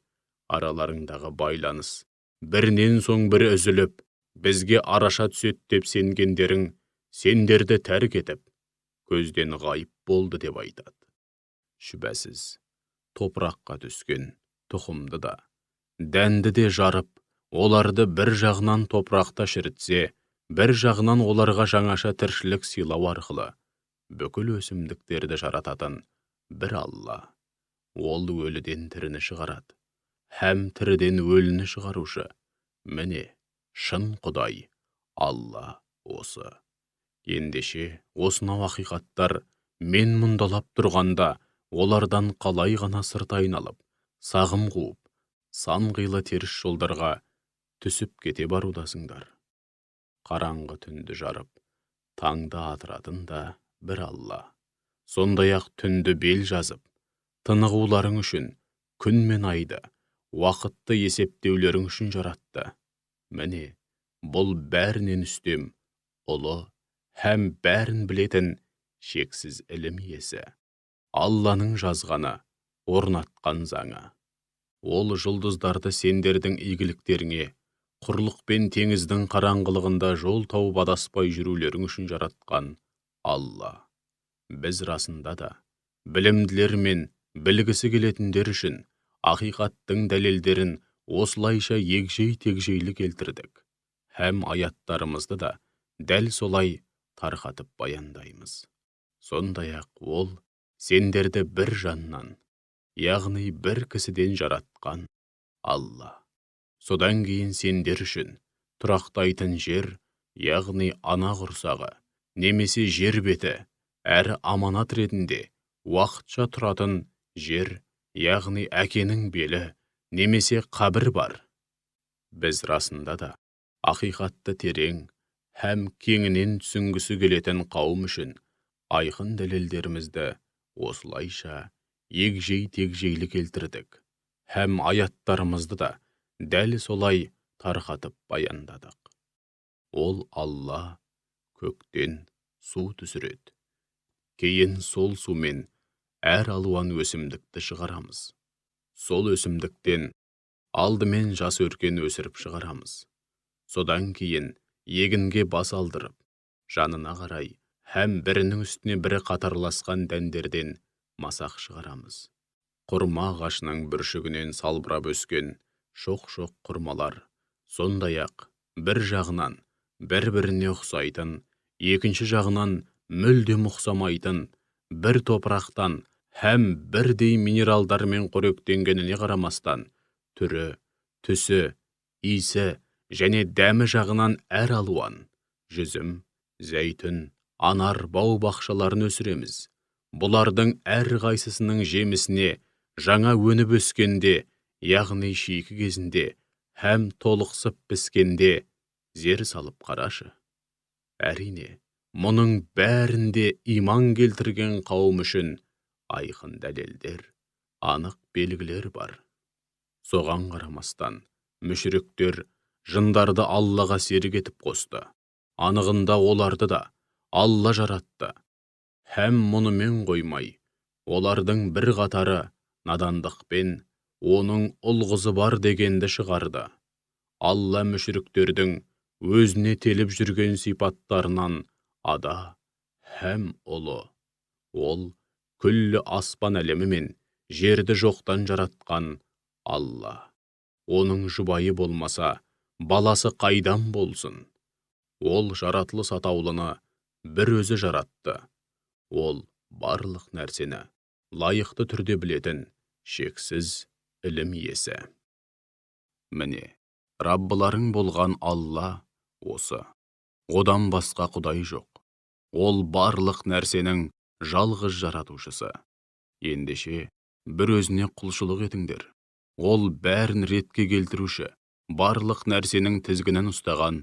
Араларыңдағы байланыс, бірінен соң бірі үзіліп, бізге араша түсет деп сенгендерің, сендерді тәрк етіп, көзден ғайып болды деп айтады. Шүбәсіз, топыраққа түскен тұқымды да, дәнді де жарып, оларды бір жағынан топырақта шірітсе, бір жағынан оларға жаңаша тіршілік сыйлау арқылы, бүкіл өсімдіктерді жарататын бір Алла. Ол өліден тіріні шығарады, һәм тіріден өліні шығарушы. Міне, шын Құдай, Алла осы. Ендеше, осынау ақиқаттар мен мұндалап тұрғанда, олардан қалай ғана сырт айналып, сағым қуып, сан қилы теріс жолдарға түсіп кете барудасыңдар. Қараңғы түнді жарып, таңды атыратын да бір Алла. Сондай-ақ түнді бел жазып, тынығуларың үшін күн мен айды, уақытты есептеулерің үшін жаратты. Міне, бұл бәрінен үстем, ұлы, һәм бәрін білетін шексіз ілім иесі. Алланың жазғаны, орнатқан заңы. Ол жұлдыздарды сендердің игіліктеріңе, құрлық пен теңіздің қараңғылығында жол тауып адаспай жүрулерің үшін жаратқан Алла. Біз расында да, білімділер мен білгісі келетіндер үшін ақиқаттың дәлелдерін осылайша егжей-тегжейлі келтірдік. Һәм аяттарымызды да дәл солай тарқатып баяндаймыз. Сондай-ақ ол сендерді бір жаннан, яғни бір кісіден жаратқан Алла. Содан кейін сендер үшін тұрақтайтын жер, яғни ана құрсағы, немесе жер беті, әрі аманат ретінде уақытша тұратын жер, яғни әкенің белі, немесе қабір бар. Біз расында да ақиқатты терең һәм кеңінен түсінгісі келетін қауым үшін айқын дәлелдерімізді осылайша егжей-тегжейлі келтірдік. Һәм аяттарымызды да дәл солай тарқатып баяндадық. Ол Алла көктен су түсіреді. Кейін сол сумен әр алуан өсімдікті шығарамыз. Сол өсімдіктен алдымен жас өркен өсіріп шығарамыз. Содан кейін егінге бас алдырып, жанына қарай һәм бірінің үстіне бірі қатарласқан дәндерден масақ шығарамыз. Құрма ағашының бүршігінен салбырап өскен шоқ-шоқ құрмалар, сондай-ақ бір жағынан бір-біріне ұқсайтын, екінші жағынан мүлдем ұқсамайтын, бір топырақтан һәм бірдей минералдармен қоректенгеніне қарамастан, түрі, түсі, иісі және дәмі жағынан әр алуан, жүзім, зәйтүн, анар, бау-бақшаларын өсіреміз. Бұлардың әр қайсысының жемісіне жаңа өніп өскенде, яғни шикі кезінде, һәм толықсып піскенде зер салып қарашы. Әрине, мұның бәрінде иман келтірген қауым үшін айқын дәлелдер, анық белгілер бар. Соған қарамастан, мүшіріктер жындарды Аллаға серік етіп қосты. Анығында оларды да Алла жаратты. Һәм мұнымен қоймай, олардың бір қатары надандықпен оның ұлғызы бар дегенді шығарды. Алла мүшриктердің өзіне теліп жүрген сипаттарынан ада һәм ұлы. Ол күллі аспан әлемі мен жерді жоқтан жаратқан Алла. Оның жұбайы болмаса, баласы қайдан болсын? Ол жаратылыс атаулыны бір өзі жаратты. Ол барлық нәрсені лайықты түрде білетін шексіз ілім иесі. Міне, Раббыларың болған Алла осы. Одан басқа құдай жоқ. Ол барлық нәрсенің жалғыз жаратушысы. Ендеше, бір өзіне құлшылық етіңдер. Ол бәрін ретке келтіруші, барлық нәрсенің тізгінін ұстаған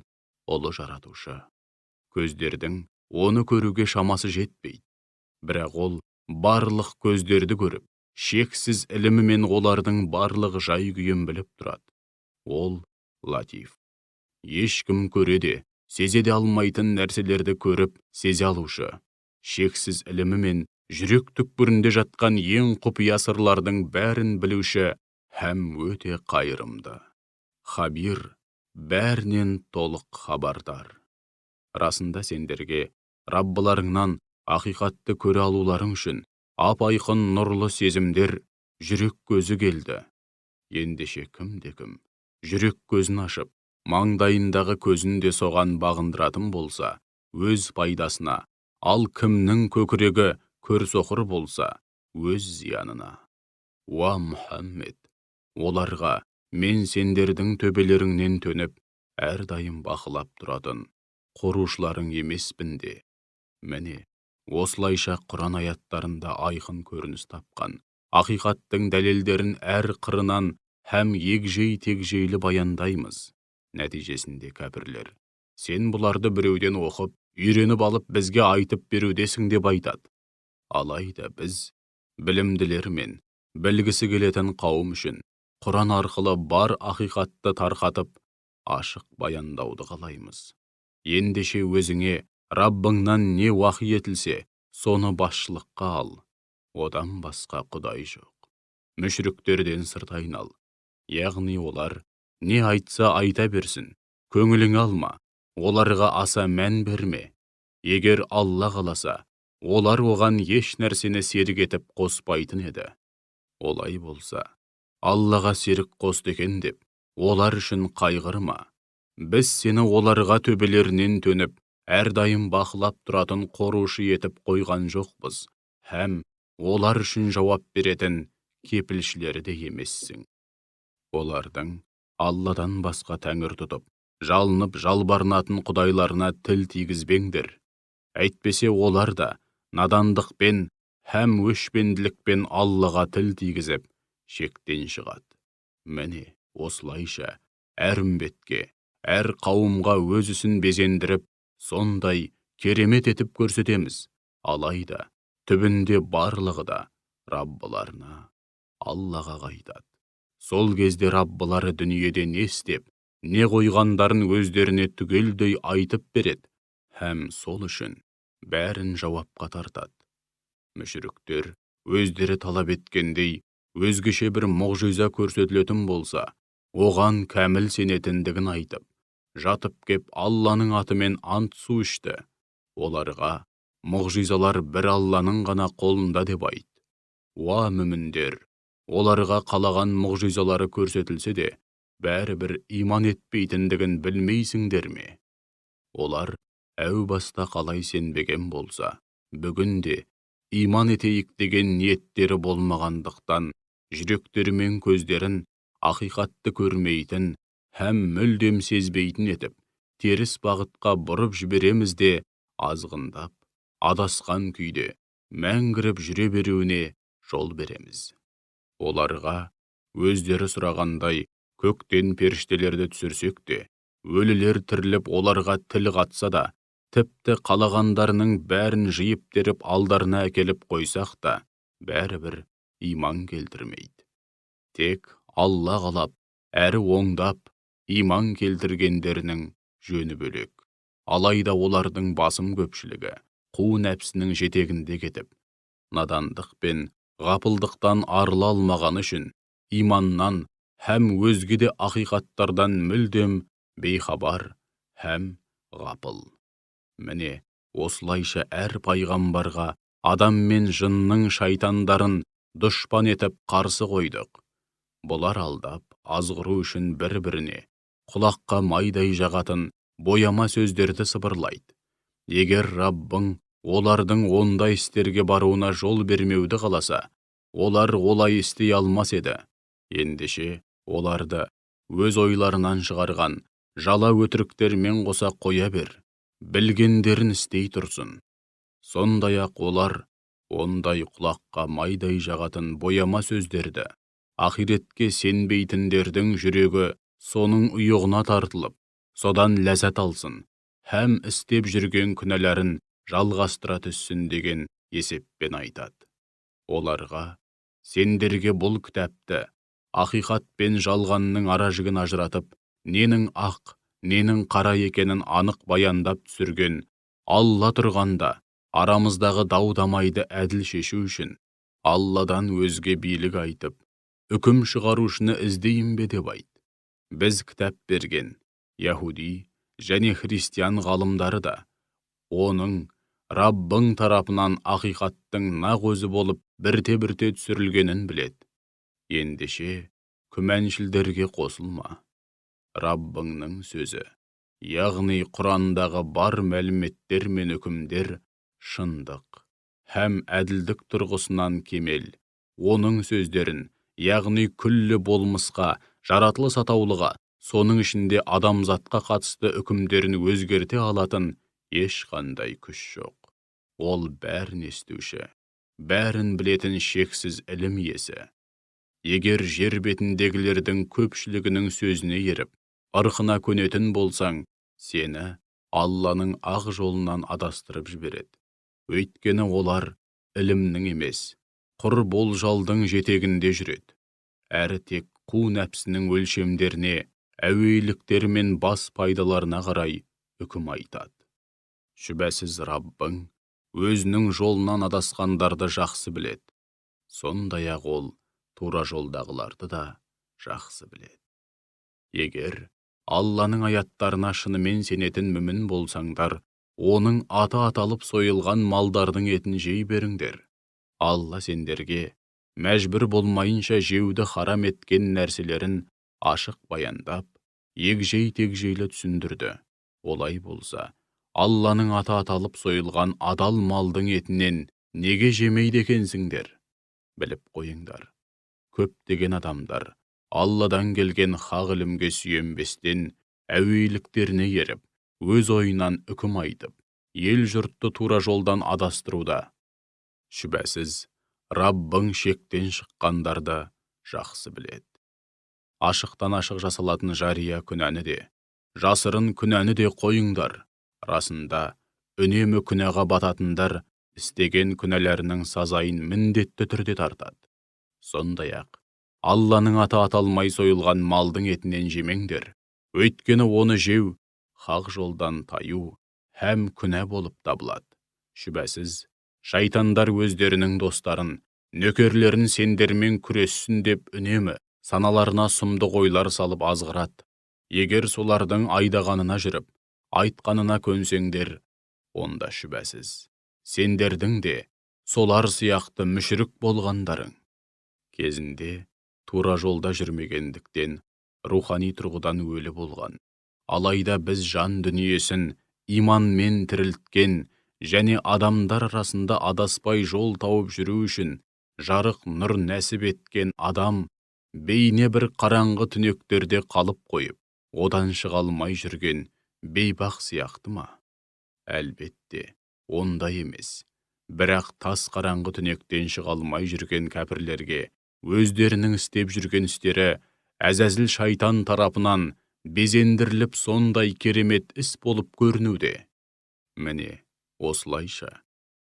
ұлы жаратушы. Көздердің оны көруге шамасы жетпейді. Бірақ ол барлық көздерді көріп, шексіз ілімі мен олардың барлық жай күйін біліп тұрады. Ол латиф. Ешкім көре де, сезе де алмайтын нәрселерді көріп, сезе алушы. Шексіз ілімі мен жүрек түкпірінде жатқан ең құпия сырлардың бәрін білуші һәм өте қайырымды. Хабир, бәрінен толық хабардар. Расында сендерге Раббыларыңнан ақиқатты көре алуларың үшін ап-айқын нұрлы сезімдер, жүрек көзі келді. Ендеше кім жүрек көзін ашып, маңдайындағы көзін де соған бағындыратын болса, өз пайдасына, ал кімнің көкірегі көрсоқыр болса, өз зиянына. Уа Мұхаммед, оларға мен сендердің төбелеріңнен төніп, әрдайым бақылап тұратын қорушыларың емеспін де. Міне, осылайша Құран аяттарында айқын көрініс тапқан ақиқаттың дәлелдерін әр қырынан һәм егжей-тегжейлі баяндаймыз. Нәтижесінде кәпірлер, сен бұларды біреуден оқып, үйреніп алып бізге айтып берудесің деп айтады. Алайда біз білімділер мен білгісі келетін қауым үшін Құран арқылы бар ақиқатты тарқатып, ашық баяндауды қалаймыз. Ендеше өзіңе Раббыңнан не уахи етілсе, соны басшылыққа ал. Одан басқа құдай жоқ. Мүшриктерден сырт айнал. Яғни олар не айтса айта берсін, көңілің алма, оларға аса мән берме. Егер Алла қаласа, олар оған еш нәрсені серік етіп қоспайтын еді. Олай болса, Аллаға серік қосты екен деп, олар үшін қайғырма. Біз сені оларға төбелерінен төніп, әрдайым бақылап тұратын қорушы етіп қойған жоқпыз, һәм олар үшін жауап беретін кепілшілері де емессің. Олардың Алладан басқа тәңір тұтып, жалынып жалбарынатын құдайларына тіл тигізбеңдер. Әйтпесе олар да надандықпен һәм өшпенділікпен Аллаға тіл тигізіп, шектен шығады. Міне, осылайша әр үмбетке, әр қауымға өз ісін безендіріп, сондай керемет етіп көрсетеміз. Алайда түбінде барлығы да Раббыларына, Аллаға қайтады. Сол кезде Раббылары дүниеде не істеп, не қойғандарын өздеріне түгелдей айтып береді, һәм сол үшін бәрін жауапқа тартады. Мүшриктер өздері талап еткендей, өзгеше бір мұғжиза көрсетілетін болса, оған кәміл сенетіндігін айтып, жатып кеп Алланың атымен ант су ішті. Оларға мұғжизалар бір Алланың ғана қолында деп айт. Уа мүміндер, оларға қалаған мұғжизалары көрсетілсе де, бәрібір иман етпейтіндігін білмейсіңдер ме? Олар әу баста қалай сенбеген болса, бүгінде иман етейік деген ниеттері болмағандықтан, жүректері мен көздерін ақиқатты көрмейтін һәм мүлдем сезбейтін етіп, теріс бағытқа бұрып жібереміз де, азғындап, адасқан күйде мәңгіріп жүре беруіне жол береміз. Оларға өздері сұрағандай көктен періштелерді түсірсек те, өлілер тіріліп оларға тіл қатса да, тіпті қалағандарының бәрін жиып теріп алдарына әкеліп қойсақ та, бәрібір иман келтірмейді. Тек Алла қалап, әрі оңдап, иман келтіргендерінің жөні бөлек. Алайда олардың басым көпшілігі қу нәпсінің жетегінде кетіп, надандық пен ғапылдықтан арыла алмағаны үшін, иманнан һәм өзге де ақиқаттардан мүлдем бейхабар һәм ғапыл. Міне, осылайша әр пайғамбарға адам мен жынның шайтандарын дұшпан етіп қарсы қойдық. Бұлар алдап, азғыру үшін бір-біріне құлаққа майдай жағатын бояма сөздерді сыбырлайды. Егер Раббың олардың ондай істерге баруына жол бермеуді қаласа, олар олай істей алмас еді. Ендеше оларды өз ойларынан шығарған жала өтіріктермен қоса қоя бер, білгендерін істей тұрсын. Сондай-ақ олар ондай құлаққа майдай жағатын бояма сөздерді ақиретке сенбейтіндердің жүрегі соның ұйығына тартылып, содан ләззат алсын, һәм істеп жүрген күнәләрін жалғастыра түссін деген есеппен айтады. Оларға, сендерге бұл кітапты ақиқат пен жалғанның аражігін ажыратып, ненің ақ, ненің қара екенін анық баяндап түсірген Алла тұрғанда, арамыздағы дау-дамайды әділ шешу үшін, Алладан өзге билік айтып, үкім шығарушыны іздейін бе деп айт. Біз кітап берген яһуди және христиан ғалымдары да, оның Раббың тарапынан ақиқаттың нақ өзі болып бірте-бірте түсірілгенін біледі. Ендеше, күмәншілдерге қосылма. Раббыңның сөзі, яғни Құрандағы бар мәліметтер мен үкімдер шындық һәм әділдік тұрғысынан кемел. Оның сөздерін, яғни күллі болмысқа, жаратылыс атаулыға, соның ішінде адамзатқа қатысты үкімдерін өзгерте алатын ешқандай күш жоқ. Ол бәрін естуші, бәрін білетін шексіз ілім иесі. Егер жер бетіндегілердің көпшілігінің сөзіне еріп, ырқына көнетін болсаң, сені Алланың ақ жолынан адастырып жібереді. Өйткені олар ілімнің емес, құр болжалдың жетегінде жүреді. Әрі тек қу нәпсінің өлшемдеріне, әуейліктер мен бас пайдаларына қарай үкім айтады. Шүбәсіз Раббың өзінің жолынан адасқандарды жақсы біледі. Сондай-ақ ол тура жолдағыларды да жақсы біледі. Егер Алланың аяттарына шынымен сенетін мүмін болсаңдар, оның аты аталып сойылған малдардың етін жей беріңдер. Алла сендерге мәжбүр болмайынша жеуді харам еткен нәрселерін ашық баяндап, егжей-тегжейлі түсіндірді. Олай болса, Алланың аты аталып сойылған адал малдың етінен неге жемейді екенсіңдер? Біліп қойыңдар. Көптеген адамдар Алладан келген хақ ілімге сүйенбестен әуейліктеріне еріп, өз ойынан үкім айтып, ел жұртты тура жолдан адастыруда. Шүбәсіз, Раббың шектен шыққандарды жақсы біледі. Ашықтан ашық жасалатын жария күнәні де, жасырын күнәні де қойыңдар. Расында, үнемі күнәға бататындар істеген күнәләрінің сазайын міндетті түрде тартады. Сондай-ақ, Алланың аты аталмай сойылған малдың етінен жемеңдер. Өйткені оны жеу, хақ жолдан таю һәм күнә болып табылады. Шүбәсіз, шайтандар өздерінің достарын, нөкерлерін сендермен күрессін деп үнемі саналарына сұмдық ойлар салып азғырады. Егер солардың айдағанына жүріп, айтқанына көнсеңдер, онда шүбәсіз, сендердің де солар сияқты мүшрік болғандарың. Кезінде тура жолда жүрмегендіктен рухани тұрғыдан өлі болған. Алайда біз жан дүниесін иманмен тірілткен және адамдар арасында адаспай жол тауып жүру үшін жарық нұр нәсіп еткен адам бейне бір қараңғы түнектерде қалып қойып, одан шыға алмай жүрген бейбақ сияқты ма? Әлбетте, ондай емес. Бірақ тас қараңғы түнектен шыға алмай жүрген кәпірлерге өздерінің істеп жүрген істері әзәзіл шайтан тарапынан безендіріліп сондай керемет іс болып көрінуде. Міне, осылайша,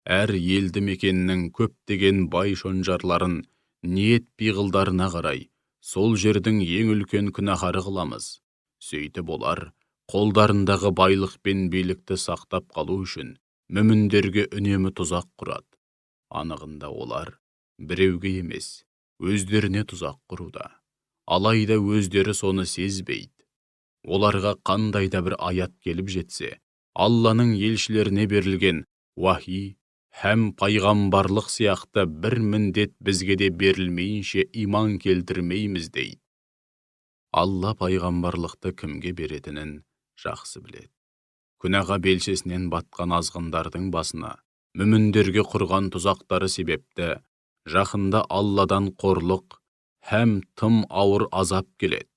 әр елді мекеннің көптеген бай шонжарларын ниет пиғылдарына қарай, сол жердің ең үлкен күнәһары қыламыз. Сөйтіп олар, қолдарындағы байлық пен билікті сақтап қалу үшін, мүміндерге үнемі тұзақ құрады. Анығында олар біреуге емес, өздеріне тұзақ құруда. Алайда өздері соны сезбейді. Оларға қандай да бір аят келіп жетсе, Алланың елшілеріне берілген уахи һәм пайғамбарлық сияқты бір міндет бізге де берілмейінше иман келтірмейміз дейді. Алла пайғамбарлықты кімге беретінін жақсы біледі. Күнәға белшесінен батқан азғындардың басына мүміндерге құрған тұзақтары себепті жақында Алладан қорлық һәм тым ауыр азап келеді.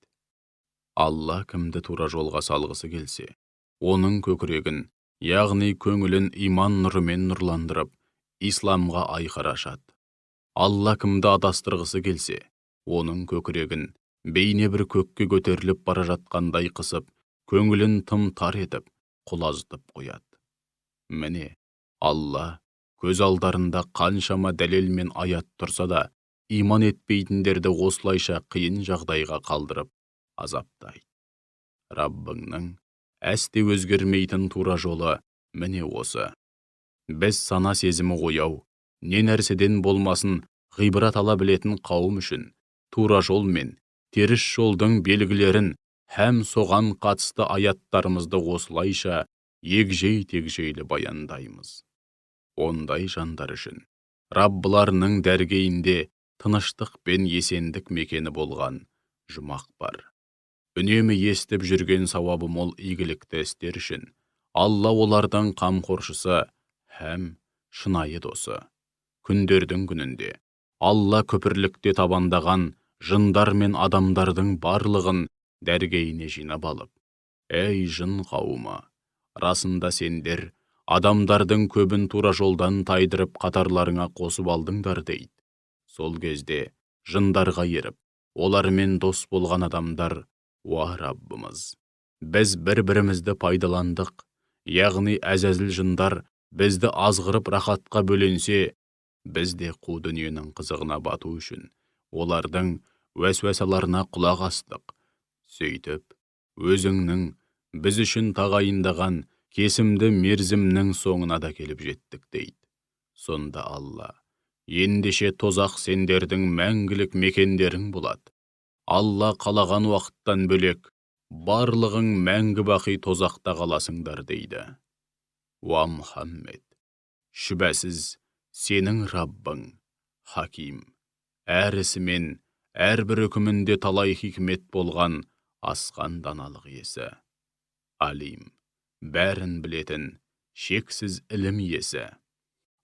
Алла кімді тура жолға салғысы келсе, оның көкірегін, яғни көңілін иман нұрымен нұрландырып, исламға айқар ашады. Алла кімді адастырғысы келсе, оның көкірегін бейне бір көкке көтеріліп бара жатқандай қысып, көңілін тым тар етіп, құлазытып қояды. Міне, Алла көз алдарында қаншама дәлел мен аят тұрса да, иман етпейтіндерді осылайша қиын жағдайға қалдырып, азаптайды. Раббыңның әсте өзгермейтін тура жолы міне осы. Біз сана сезімі ояу, не нәрседен болмасын ғибрат ала білетін қауым үшін тура жол мен теріс жолдың белгілерін һәм соған қатысты аяттарымызды осылайша егжей-тегжейлі баяндаймыз. Ондай жандар үшін Раббыларының дәргейінде тыныштық пен есендік мекені болған жұмақ бар. Үнемі естіп жүрген сауабы мол игілікті істер үшін Алла олардың қамқоршысы һәм шынайы досы. Күндердің күнінде Алла көпірлікте табандаған жындар мен адамдардың барлығын дәргейіне жинап алып, «Әй жын қауымы, расында сендер адамдардың көбін тура жолдан тайдырып қатарларыңа қосып алдыңдар» дейді. Сол кезде жындарға еріп, олармен дос болған адамдар: «Уа Раббымыз, біз бір-бірімізді пайдаландық, яғни әзәзіл жындар бізді азғырып рахатқа бөленсе, біз де қу дүниенің қызығына бату үшін олардың уәсуәсаларына құлақ астық. Сөйтіп, өзіңнің біз үшін тағайындаған кесімді мерзімнің соңына да келіп жеттік» дейді. Сонда Алла: «Ендеше тозақ сендердің мәңгілік мекендерің болады. Алла қалаған уақыттан бөлек барлығың мәңгі бақи тозақта қаласыңдар» дейді. Уа Мұхаммед, шүбәсіз сенің Раббың Хаким, әр ісімен, әрбір үкімінде талай хикмет болған асқан даналық иесі. Алим, бәрін білетін, шексіз ілім иесі.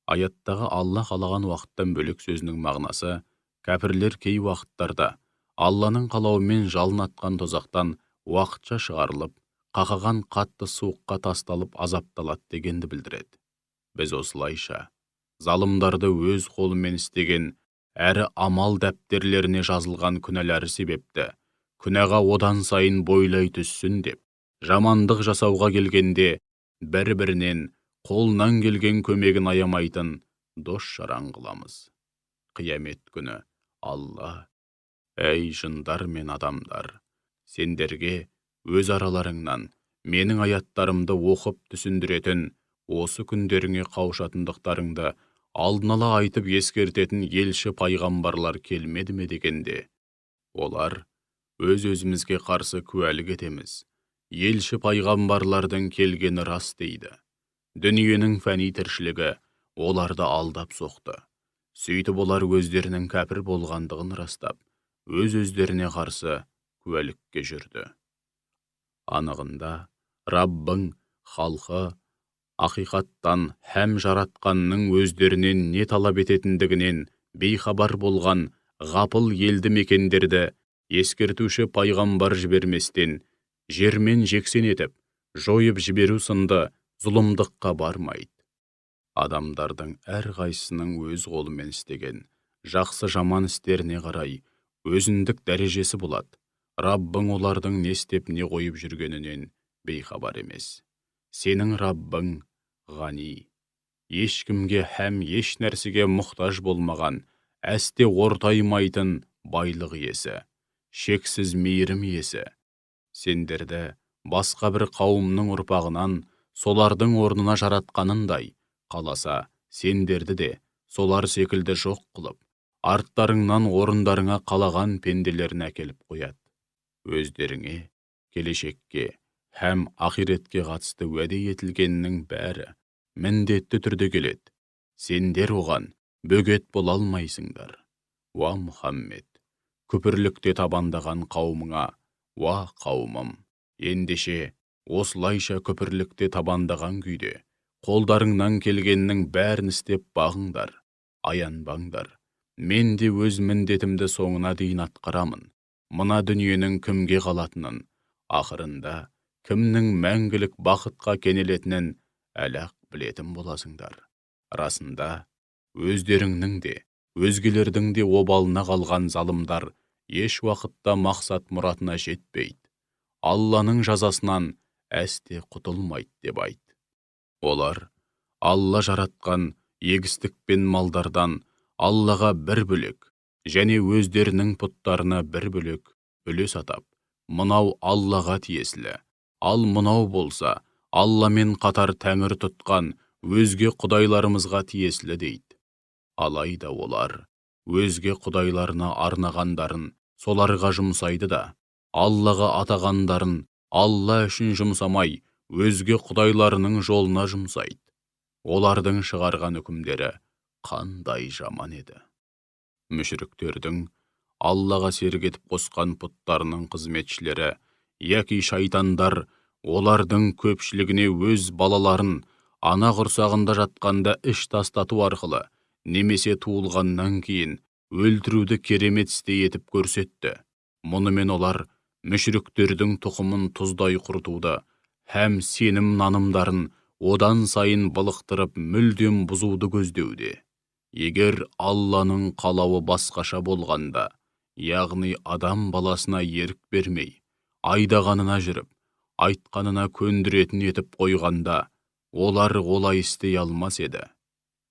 Аяттағы Алла қалаған уақыттан бөлек сөзінің мағынасы, кәпірлер кей уақыттарда Алланың қалауымен жалын атқан тозақтан уақытша шығарылып, қақаған қатты суыққа тасталып азапталады дегенді білдіреді. Біз осылайша залымдарды өз қолымен істеген әрі амал дәптерлеріне жазылған күнәлары себепті күнәға одан сайын бойлай түссін деп, жамандық жасауға келгенде бір-бірінен қолынан келген көмегін аямайтын дос-жаран қыламыз. Қиямет күні Алла: «Әй жындар мен адамдар, сендерге өз араларыңнан менің аяттарымды оқып түсіндіретін, осы күндеріңе қауышатындықтарыңды алдын ала айтып ескертетін елші пайғамбарлар келмеді ме?» дегенде, олар: «Өз-өзімізге қарсы куәлік етеміз. Елші пайғамбарлардың келгені рас» дейді. Дүниенің фәни тіршілігі оларды алдап соқты. Сөйтіп олар өздерінің кәпір болғандығын растап, өз-өздеріне қарсы куәлікке жүрді. Анығында Раббың халқы ақиқаттан һәм жаратқанның өздерінен не талап ететіндігінен бейхабар болған ғапыл елді мекендерді ескертуші пайғамбар жіберместен жермен жексен етіп, жойып жіберу сынды зұлымдыққа бармайды. Адамдардың әрқайсысының өз қолымен істеген жақсы жаман істеріне қарай өзіндік дәрежесі болады. Раббың олардың не істеп не қойып жүргенінен бейхабар емес. Сенің Раббың ғани, ешкімге һәм еш нәрсеге мұқтаж болмаған, әсте ортаймайтын байлық иесі, шексіз мейірім иесі. Сендерді басқа бір қауымның ұрпағынан солардың орнына жаратқанындай, Қаласа, сендерді де солар секілді жоқ қылып, арттарыңнан орындарыңа қалаған пенделерін әкеліп қояды. Өздеріңе, келешекке һәм ақиретке қатысты уәде етілгеннің бәрі міндетті түрде келеді. Сендер оған бөгет бола алмайсыңдар. Уа Мұхаммед, күпірлікте табандаған қауымыңа: уа қауымым, ендеше осылайша күпірлікте табандаған күйде қолдарыңнан келгеннің бәрін істеп бағыңдар, аянбаңдар. Мен де өз міндетімді соңына дейін атқарамын. Мына дүниенің кімге қалатынын, ақырында кімнің мәңгілік бақытқа кенелетінін әлі-ақ білетін боласыңдар. Расында, өздеріңнің де, өзгелердің де обалына қалған залымдар еш уақытта мақсат мұратына жетпейді. Алланың жазасынан әсте құтылмайды деп айт. Олар Алла жаратқан егістік пен малдардан Аллаға бір бөлек және өздерінің пұттарына бір бөлек үлес атап, мынау Аллаға тиесілі, ал мынау болса Алламен қатар тәңір тұтқан өзге құдайларымызға тиесілі дейді. Алайда олар өзге құдайларына арнағандарын соларға жұмсайды да, Аллаға атағандарын Алла үшін жұмсамай, өзге құдайларының жолына жұмсайды. Олардың шығарған үкімдері қандай жаман еді. Мүшріктердің Аллаға серік етіп қосқан пұттарының қызметшілері яки шайтандар олардың көпшілігіне өз балаларын ана құрсағында жатқанда іш тастату арқылы немесе туылғаннан кейін өлтіруді керемет істе етіп көрсетті. Мұнымен олар мүшріктердің тұқымын тұздай құртуды һәм сенім нанымдарын одан сайын былықтырып мүлдем бұзуды көздеуде. Егер Алланың қалауы басқаша болғанда, яғни адам баласына ерік бермей, айдағанына жүріп, айтқанына көндіретін етіп қойғанда, олар олай істей алмас еді.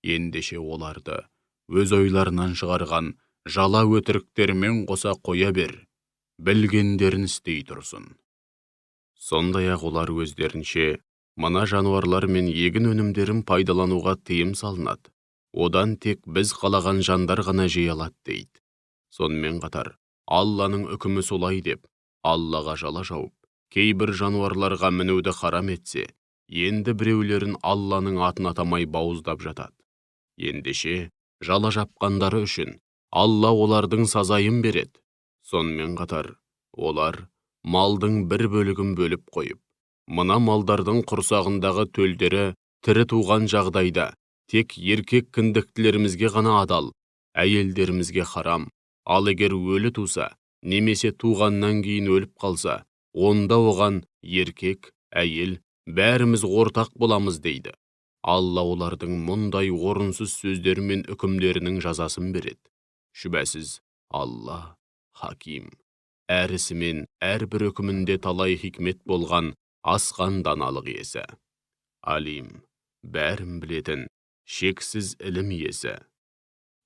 Ендеше оларды өз ойларынан шығарған жала өтіріктермен қоса қоя бер, білгендерін істей тұрсын. Сондай-ақ олар өздерінше мына жануарлар мен егін өнімдерін пайдалануға тыйым салынады. Одан тек біз қалаған жандар ғана жей алады дейді. Сонымен қатар, Алланың үкімі солай деп, Аллаға жала жауып, кейбір жануарларға мінуді харам етсе, енді біреулерін Алланың атын атамай бауыздап жатады. Ендеше, жала жапқандары үшін Алла олардың сазайын береді. Сонымен қатар, олар малдың бір бөлігін бөліп қойып, мына малдардың құрсағындағы төлдері тірі туған жағдайда тек еркек кіндіктілерімізге ғана адал, әйелдерімізге харам, ал егер өлі туса, немесе туғаннан кейін өліп қалса, онда оған еркек, әйел, бәріміз ортақ боламыз дейді. Алла олардың мұндай орынсыз сөздері мен үкімдерінің жазасын береді. Шүбәсіз, Алла хаким, әрісі мен әрбір үкімінде талай хикмет болған асқан даналық иесі. Алим, бәрін білетін, шексіз ілім иесі.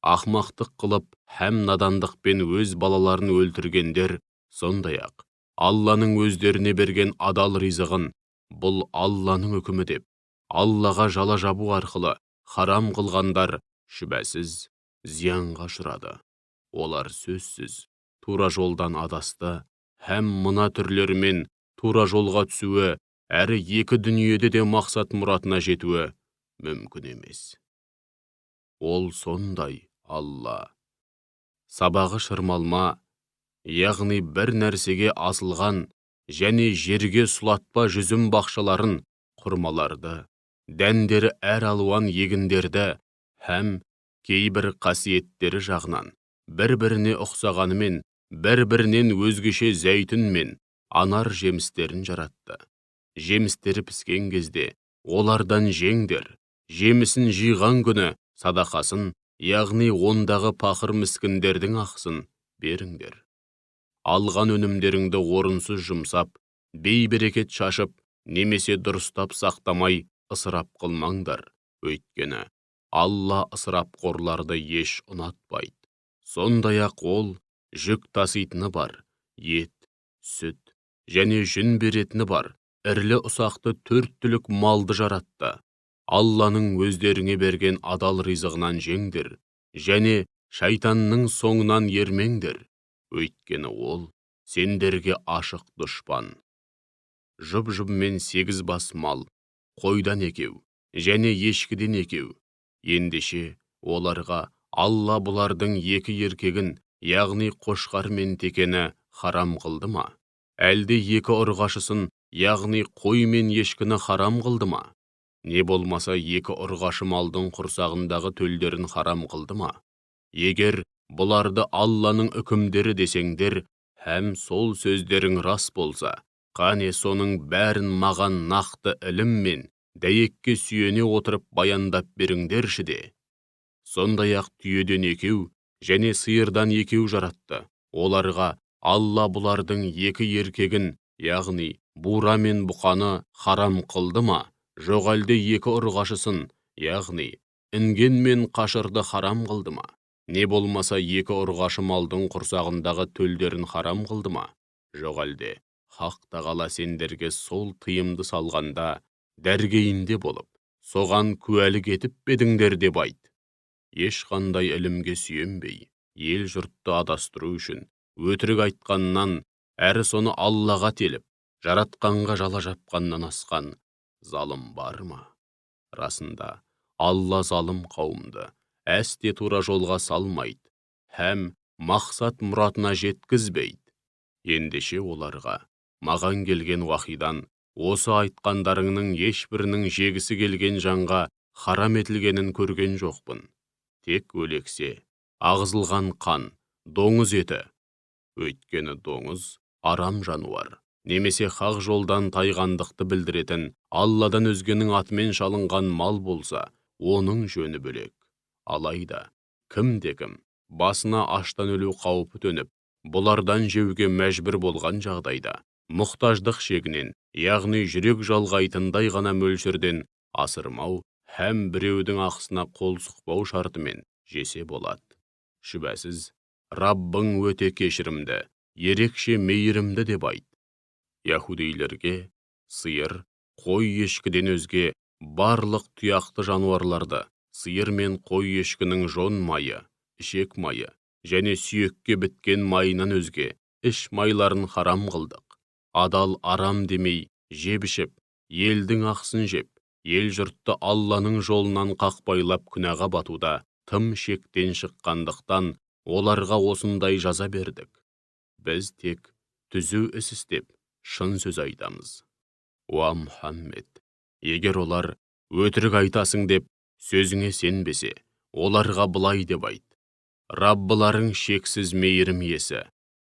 Ақмақтық қылып, һәм надандықпен өз балаларын өлтіргендер, сондай-ақ Алланың өздеріне берген адал ризығын, бұл Алланың үкімі деп, Аллаға жала жабу арқылы харам қылғандар, шүбәсіз, зиянға ұшырады. Олар сөзсіз тура жолдан адасты, һәм мына түрлермен тура жолға түсуі, әрі екі дүниеде де мақсат мұратына жетуі мүмкін емес. Ол сондай Алла. Сабағы шырмалма, яғни бір нәрсеге асылған және жерге сұлатпа жүзім бақшаларын, құрмаларды, дәндері әр алуан егіндерді, һәм кейбір қасиеттері жағынан бір-біріне ұқсағанымен, бір-бірінен өзгеше зәйтүн мен анар жемістерін жаратты. Жемістері піскен кезде олардан жеңдер, жемісін жиған күні садақасын, яғни ондағы пақыр міскіндердің ақысын беріңдер. Алған өнімдеріңді орынсыз жұмсап, бей-берекет шашып, немесе дұрыстап сақтамай ысырап қылмаңдар. Өйткені Алла ысырапқорларды еш ұнатпайды. Сондай-ақ ол жүк таситыны бар, ет, сүт және жүн беретіні бар, ірілі ұсақты төрт түлік малды жаратты. Алланың өздеріңе берген адал ризығынан жеңдір, және шайтанның соңынан ермеңдір, өйткені ол сендерге ашық дұшпан. Жұп-жұбымен 8 бас мал, қойдан 2, және ешкіден 2. Ендеше оларға Алла бұлардың 2 еркегін, яғни қошқар мен текені харам қылды ма? Әлде 2 ұрғашысын, яғни қой мен ешкіні харам қылды ма? Не болмаса 2 ұрғашы малдың құрсағындағы төлдерін харам қылды ма? Егер бұларды Алланың үкімдері десеңдер, һәм сол сөздерің рас болса, қане соның бәрін маған нақты ілім мен дәйекке сүйене отырып баяндап беріңдерші де. Сондай-ақ түйеден 2 және сиырдан 2 жаратты. Оларға Алла бұлардың 2 еркегін, яғни бура мен бұқаны харам қылды ма? Жоқ әлде 2 ұрғашысын, яғни інген мен қашырды харам қылды ма? Не болмаса 2 ұрғашы малдың құрсағындағы төлдерін харам қылды ма? Жоқ әлде Хақ Тағала сендерге сол тыйымды салғанда, дәргейінде болып, соған куәлік етіп бедіңдер деп айт. Ешқандай ілімге сүйенбей, ел жұртты адастыру үшін, өтірік айтқаннан, әрі соны Аллаға теліп, жаратқанға жала жапқаннан асқан залым бар ма? Расында, Алла залым қауымды әсте тура жолға салмайды, һәм мақсат мұратына жеткізбейді. Ендеше оларға маған келген уахидан осы айтқандарыңның ешбірінің жегісі келген жанға харам етілгенін көрген жоқпын. Тек өлексе, ағызылған қан, доңыз еті. Өйткені доңыз арам жануар, немесе хақ жолдан тайғандықты білдіретін Алладан өзгенің атымен шалынған мал болса, оның жөні бөлек. Алайда, кім-де-кім басына аштан өлу қаупі төніп, бұлардан жеуге мәжбүр болған жағдайда, мұқтаждық шегінен, яғни жүрек жалғайтындай ғана мөлшерден асырмау һәм біреудің ақысына қол сұқпау шартымен жесе болады. Шүбәсіз, Раббың өте кешірімді, ерекше мейірімді деп айт. Яһудейлерге сиыр, қой ешкіден өзге барлық тұяқты жануарларды, сиыр мен қой ешкінің жон майы, ішек майы және сүйекке біткен майынан өзге іш майларын харам қылдық. Адал арам демей, жеп-ішіп, елдің ақсын жеп, ел жұртты Алланың жолынан қақпайлап күнәға батуда тым шектен шыққандықтан оларға осындай жаза бердік. Біз тек түзу іс істеп, шын сөз айтамыз. Уа Мұхаммед, егер олар өтірік айтасың деп сөзіңе сенбесе, оларға былай деп айт. Раббыларың шексіз мейірім иесі,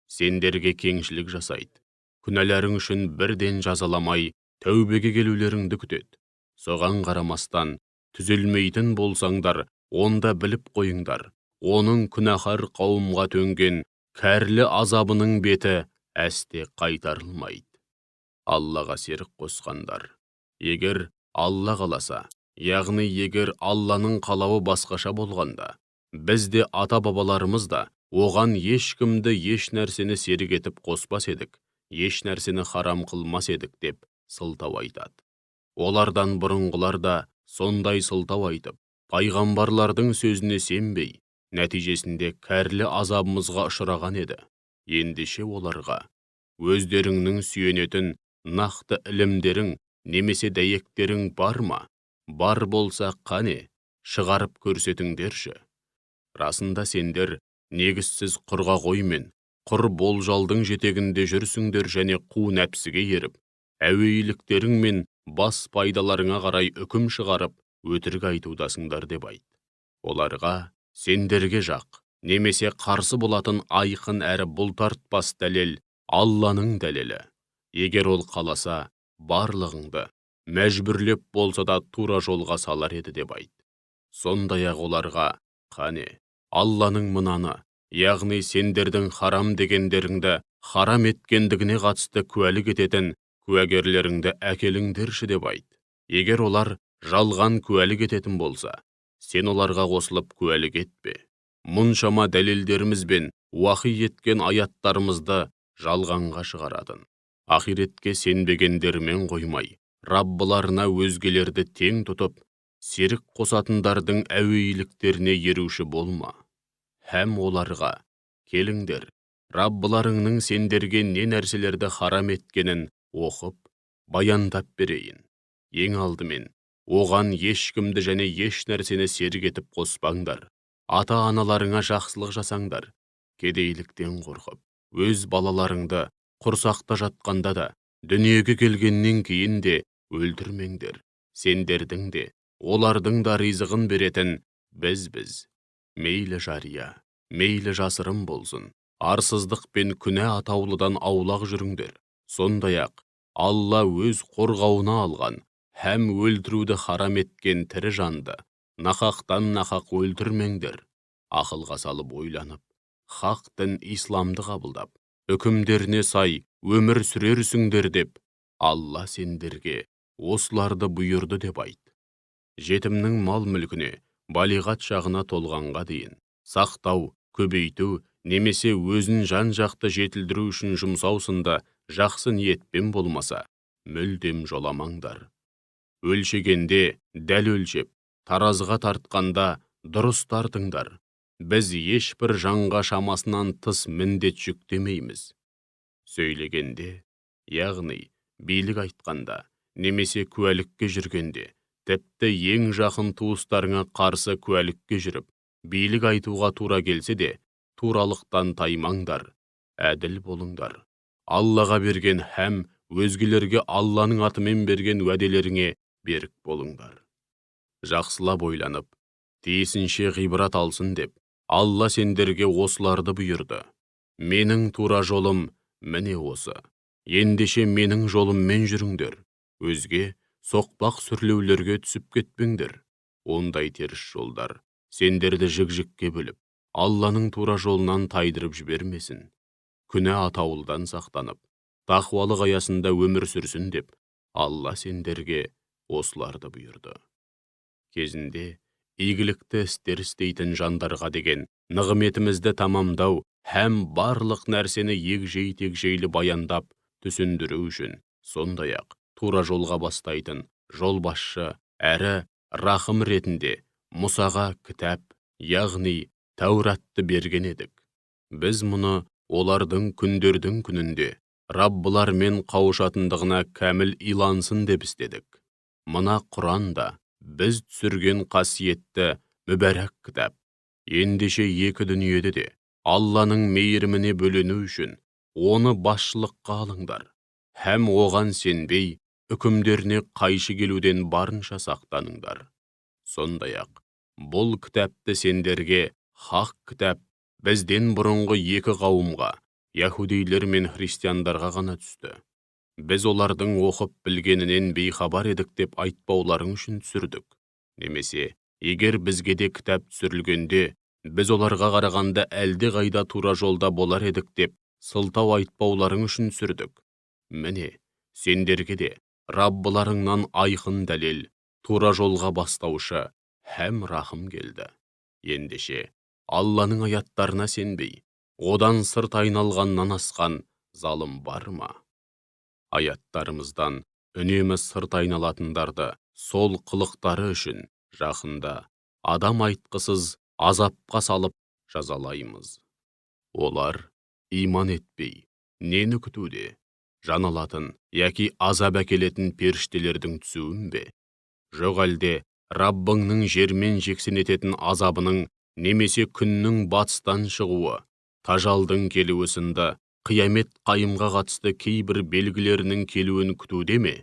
сендерге кеңшілік жасайды. Күнәларың үшін бірден жазаламай, тәубеге келулеріңді күтеді. Соған қарамастан, түзелмейтін болсаңдар, онда біліп қойыңдар. Оның күнәһар қауымға төнген кәрлі азабының беті әсте қайтарылмайды. Аллаға серік қосқандар. Егер Алла қаласа, яғни егер Алланың қалауы басқаша болғанда, бізде ата-бабаларымыз да оған ешкімді еш нәрсені серік етіп қоспас едік, еш нәрсені харам қылмас едік деп сылтау айтады. Олардан бұрынғылар да сондай сылтау айтып, пайғамбарлардың сөзіне сенбей, нәтижесінде кәрлі азабымызға ұшыраған еді. Ендеше оларға өздеріңнің сүйенетін нақты ілімдерің немесе дәйектерің бар ма? Бар болса қане, шығарып көрсетіңдерші. Расында сендер негізсіз құрға қоймен, құр болжалдың жетегінде жүрсіңдер және қу нәпсіге еріп, әуейліктерің мен бас пайдаларыңа қарай үкім шығарып, өтірік айтудасыңдар деп айт. Оларға сендерге жақ, немесе қарсы болатын айқын әрі бұлтартпас дәлел Алланың дәлелі. Егер ол қаласа, барлығыңды мәжбүрлеп болса да тура жолға салар еді деп айт. Сондай-ақ оларға, қане, Алланың мынаны, яғни сендердің харам дегендеріңді харам еткендігіне қатысты куәлік ететін куәгерлеріңді әкеліңдерші деп айт. Егер олар жалған куәлік ететін болса, сен оларға қосылып куәлік етпе. Мұншама дәлелдеріміз бен уахи еткен аяттарымызды жалғанға шығарадың. Ақиретке сенбегендермен қоймай, Раббыларына өзгелерді тең тұтып, Серік қосатындардың әуейліктеріне еруші болма. Һәм оларға, келіңдер, Раббыларыңның сендерге не нәрселерді харам еткенін оқып, баяндап берейін. Ең алдымен, оған ешкімді және еш нәрсені серік етіп қоспаңдар. Ата-аналарыңа жақсылық жасаңдар. Кедейліктен қорқып, өз балаларыңды құрсақта жатқанда да, дүниеге келгеннен кейін де өлтірмеңдер. Сендердің де, олардың да ризығын беретін біз. Мейлі жария, мейлі жасырын болсын, арсыздық пен күнә атаулыдан аулақ жүріңдер. Сондай-ақ, Алла өз қорғауына алған, һәм өлтіруді харам еткен тірі жанды, нақақтан нақақ өлтірмеңдер. Ақылға салып ойланып, хақ дін исламды қабылдап, үкімдеріне сай өмір сүрерсіңдер деп, Алла сендерге осыларды бұйырды деп айт. Жетімнің мал мүлкіне, балиғат шағына толғанға дейін, сақтау, көбейту, немесе өзін жан-жақты жетілдіру үшін жұмсаусында жақсы ниетпен болмаса, мүлдем жоламаңдар. Өлшегенде дәл өлшеп, таразыға тартқанда дұрыс тартыңдар. Біз ешбір жанға шамасынан тыс міндет жүктемейміз. Сөйлегенде, яғни билік айтқанда, немесе куәлікке жүргенде, тіпті ең жақын туыстарыңа қарсы куәлікке жүріп, билік айтуға тура келсе де, туралықтан таймаңдар, әділ болыңдар. Аллаға берген һәм өзгелерге Алланың атымен берген уәделеріңе берік болыңдар. Жақсылап ойланып, тиісінше ғибрат алсын деп, Алла сендерге осыларды бұйырды. Менің тура жолым міне осы. Ендеше менің жолыммен жүріңдер. Өзге соқпақ сүрлеулерге түсіп кетпеңдер. Ондай теріс жолдар сендерді жік-жікке бөліп, Алланың тура жолынан тайдырып жібермесін. Күнә атаулыдан сақтанып, тақуалық аясында өмір сүрсін деп, Алла сендерге осыларды бұйырды. Кезінде игілікті істер істейтін жандарға деген нығметімізді тамамдау һәм барлық нәрсені егжей-тегжейлі баяндап түсіндіру үшін, сондай-ақ тура жолға бастайтын жолбасшы әрі рахым ретінде Мұсаға кітап, яғни Тәуратты берген едік. Біз мұны олардың күндердің күнінде Раббылармен қауышатындығына кәміл илансын деп істедік. Мына Құранда біз түсірген қасиетті мүбәрәк кітап. Ендеше екі дүниеде де Алланың мейіріміне бөлену үшін оны басшылыққа алыңдар. Һәм оған сенбей, үкімдеріне қайшы келуден барынша сақтаныңдар. Сондай-ақ, бұл кітапты сендерге хақ кітап бізден бұрынғы екі қауымға, яһудейлер мен христиандарға ғана түсті. Біз олардың оқып білгенінен бейхабар едік деп айтпауларың үшін түсірдік. Немесе, егер бізге де кітап түсірілгенде, біз оларға қарағанда әлде қайда тура жолда болар едік деп сылтау айтпауларың үшін түсірдік. Міне, сендерге де Раббыларыңнан айқын дәлел, тура жолға бастаушы һәм рахым келді. Ендеше, Алланың аяттарына сенбей, одан сырт айналғаннан асқан залым бар ма? Аяттарымыздан үнемі сырт айналатындарды сол қылықтары үшін жақында адам айтқысыз азапқа салып жазалаймыз. Олар иман етпей, нені күтуде? Жан алатын, яки азап әкелетін періштелердің түсуін бе? Жоқ әлде Раббыңның жермен жексен ететін азабының немесе күннің батыстан шығуы, тажалдың келуі сынды қиямет қайымға қатысты кейбір белгілерінің келуін күтуде ме?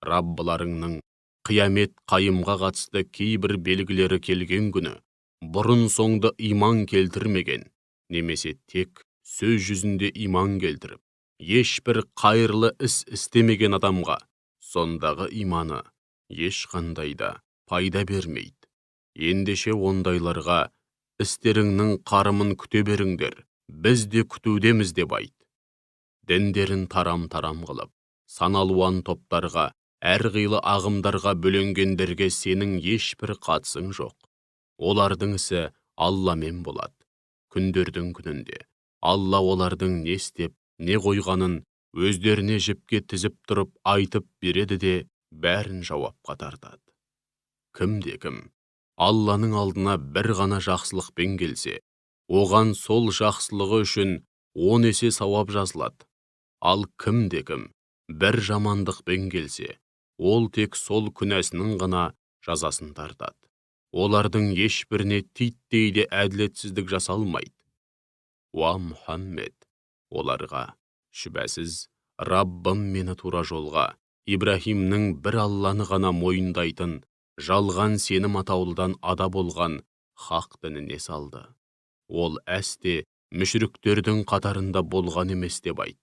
Раббыларыңның қиямет қайымға қатысты кейбір белгілері келген күні, бұрын соңды иман келтірмеген, немесе тек сөз жүзінде иман келтіріп, ешбір қайырлы іс істемеген адамға, сондағы иманы ешқандай да пайда бермейді. Ендеше ондайларға істеріңнің қарымын күте беріңдер, біз де күтудеміз деп айт. Діндерін тарам-тарам қылып, саналуан топтарға, әрқилы ағымдарға бөленгендерге сенің ешбір қатысың жоқ. Олардың ісі Алламен болады. Күндердің күнінде Алла олардың не істеп, не қойғанын өздеріне жіпке тізіп тұрып айтып береді де, бәрін жауапқа тартады. Кім Алланың алдына бір ғана жақсылықпен келсе, оған сол жақсылығы үшін 10 есе сауап жазылады. Ал кім бір жамандықпен келсе, ол тек сол күнәсінің ғана жазасын тартады. Олардың ешбіріне титтей де әділетсіздік жасалмайды. Уа Мұхаммед, оларға: шүбәсіз, Раббым мені тура жолға, Ибрахимнің бір Алланы ғана мойындайтын, жалған сенім атаулыдан ада болған хақ дініне салды. Ол әсте мүшріктердің қатарында болған емес деп айт.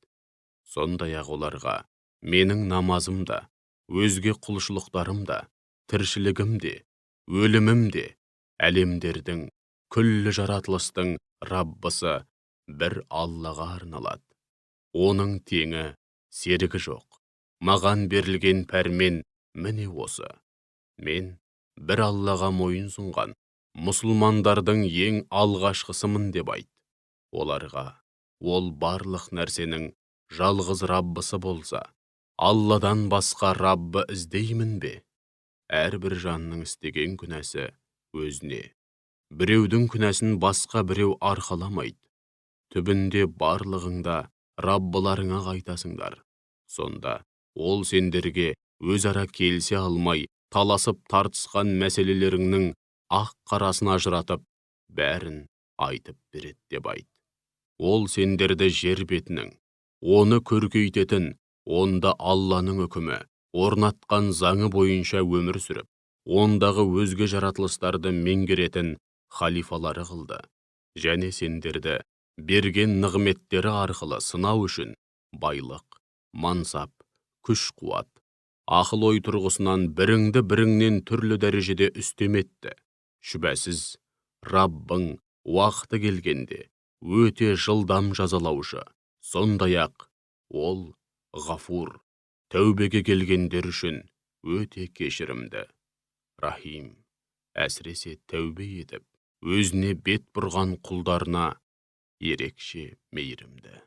Сондай-ақ оларға: менің намазым да, өзге құлшылықтарым да, тіршілігім де, өлімім де, әлемдердің, күллі жаратылыстың Раббысы бір Аллаға арналады. Оның теңі, серігі жоқ. Маған берілген пәрмен міне осы. Мен бір Аллаға мойын сұнған мұсылмандардың ең алғашқысымын деп айт. Оларға: ол барлық нәрсенің жалғыз Раббысы болса, Алладан басқа Раббы іздеймін бе? Әрбір жанның істеген күнәсі өзіне. Біреудің күнәсін басқа біреу арқаламайды. Түбінде барлығыңда Раббыларыңа қайтасыңдар. Сонда ол сендерге өзара келсе алмай, таласып тартысқан мәселелеріңнің ақ қарасын ажыратып, бәрін айтып береді деп айт. Ол сендерді жер бетінің, оны көркейтетін, онда Алланың үкімі, орнатқан заңы бойынша өмір сүріп, ондағы өзге жаратылыстарды меңгеретін халифалары қылды. Және сендерді берген нығметтері арқылы сынау үшін байлық, мансап, күш-қуат, ақыл-ой тұрғысынан біріңді біріңнен түрлі дәрежеде үстем етті. Шүбәсіз, Раббың уақыты келгенде өте жылдам жазалаушы. Сондай-ақ ол ғафур, тәубеге келгендер үшін өте кешірімді. Рахим, әсіресе тәубе етіп, өзіне бет бұрған құлдарына ерекше мейірімді.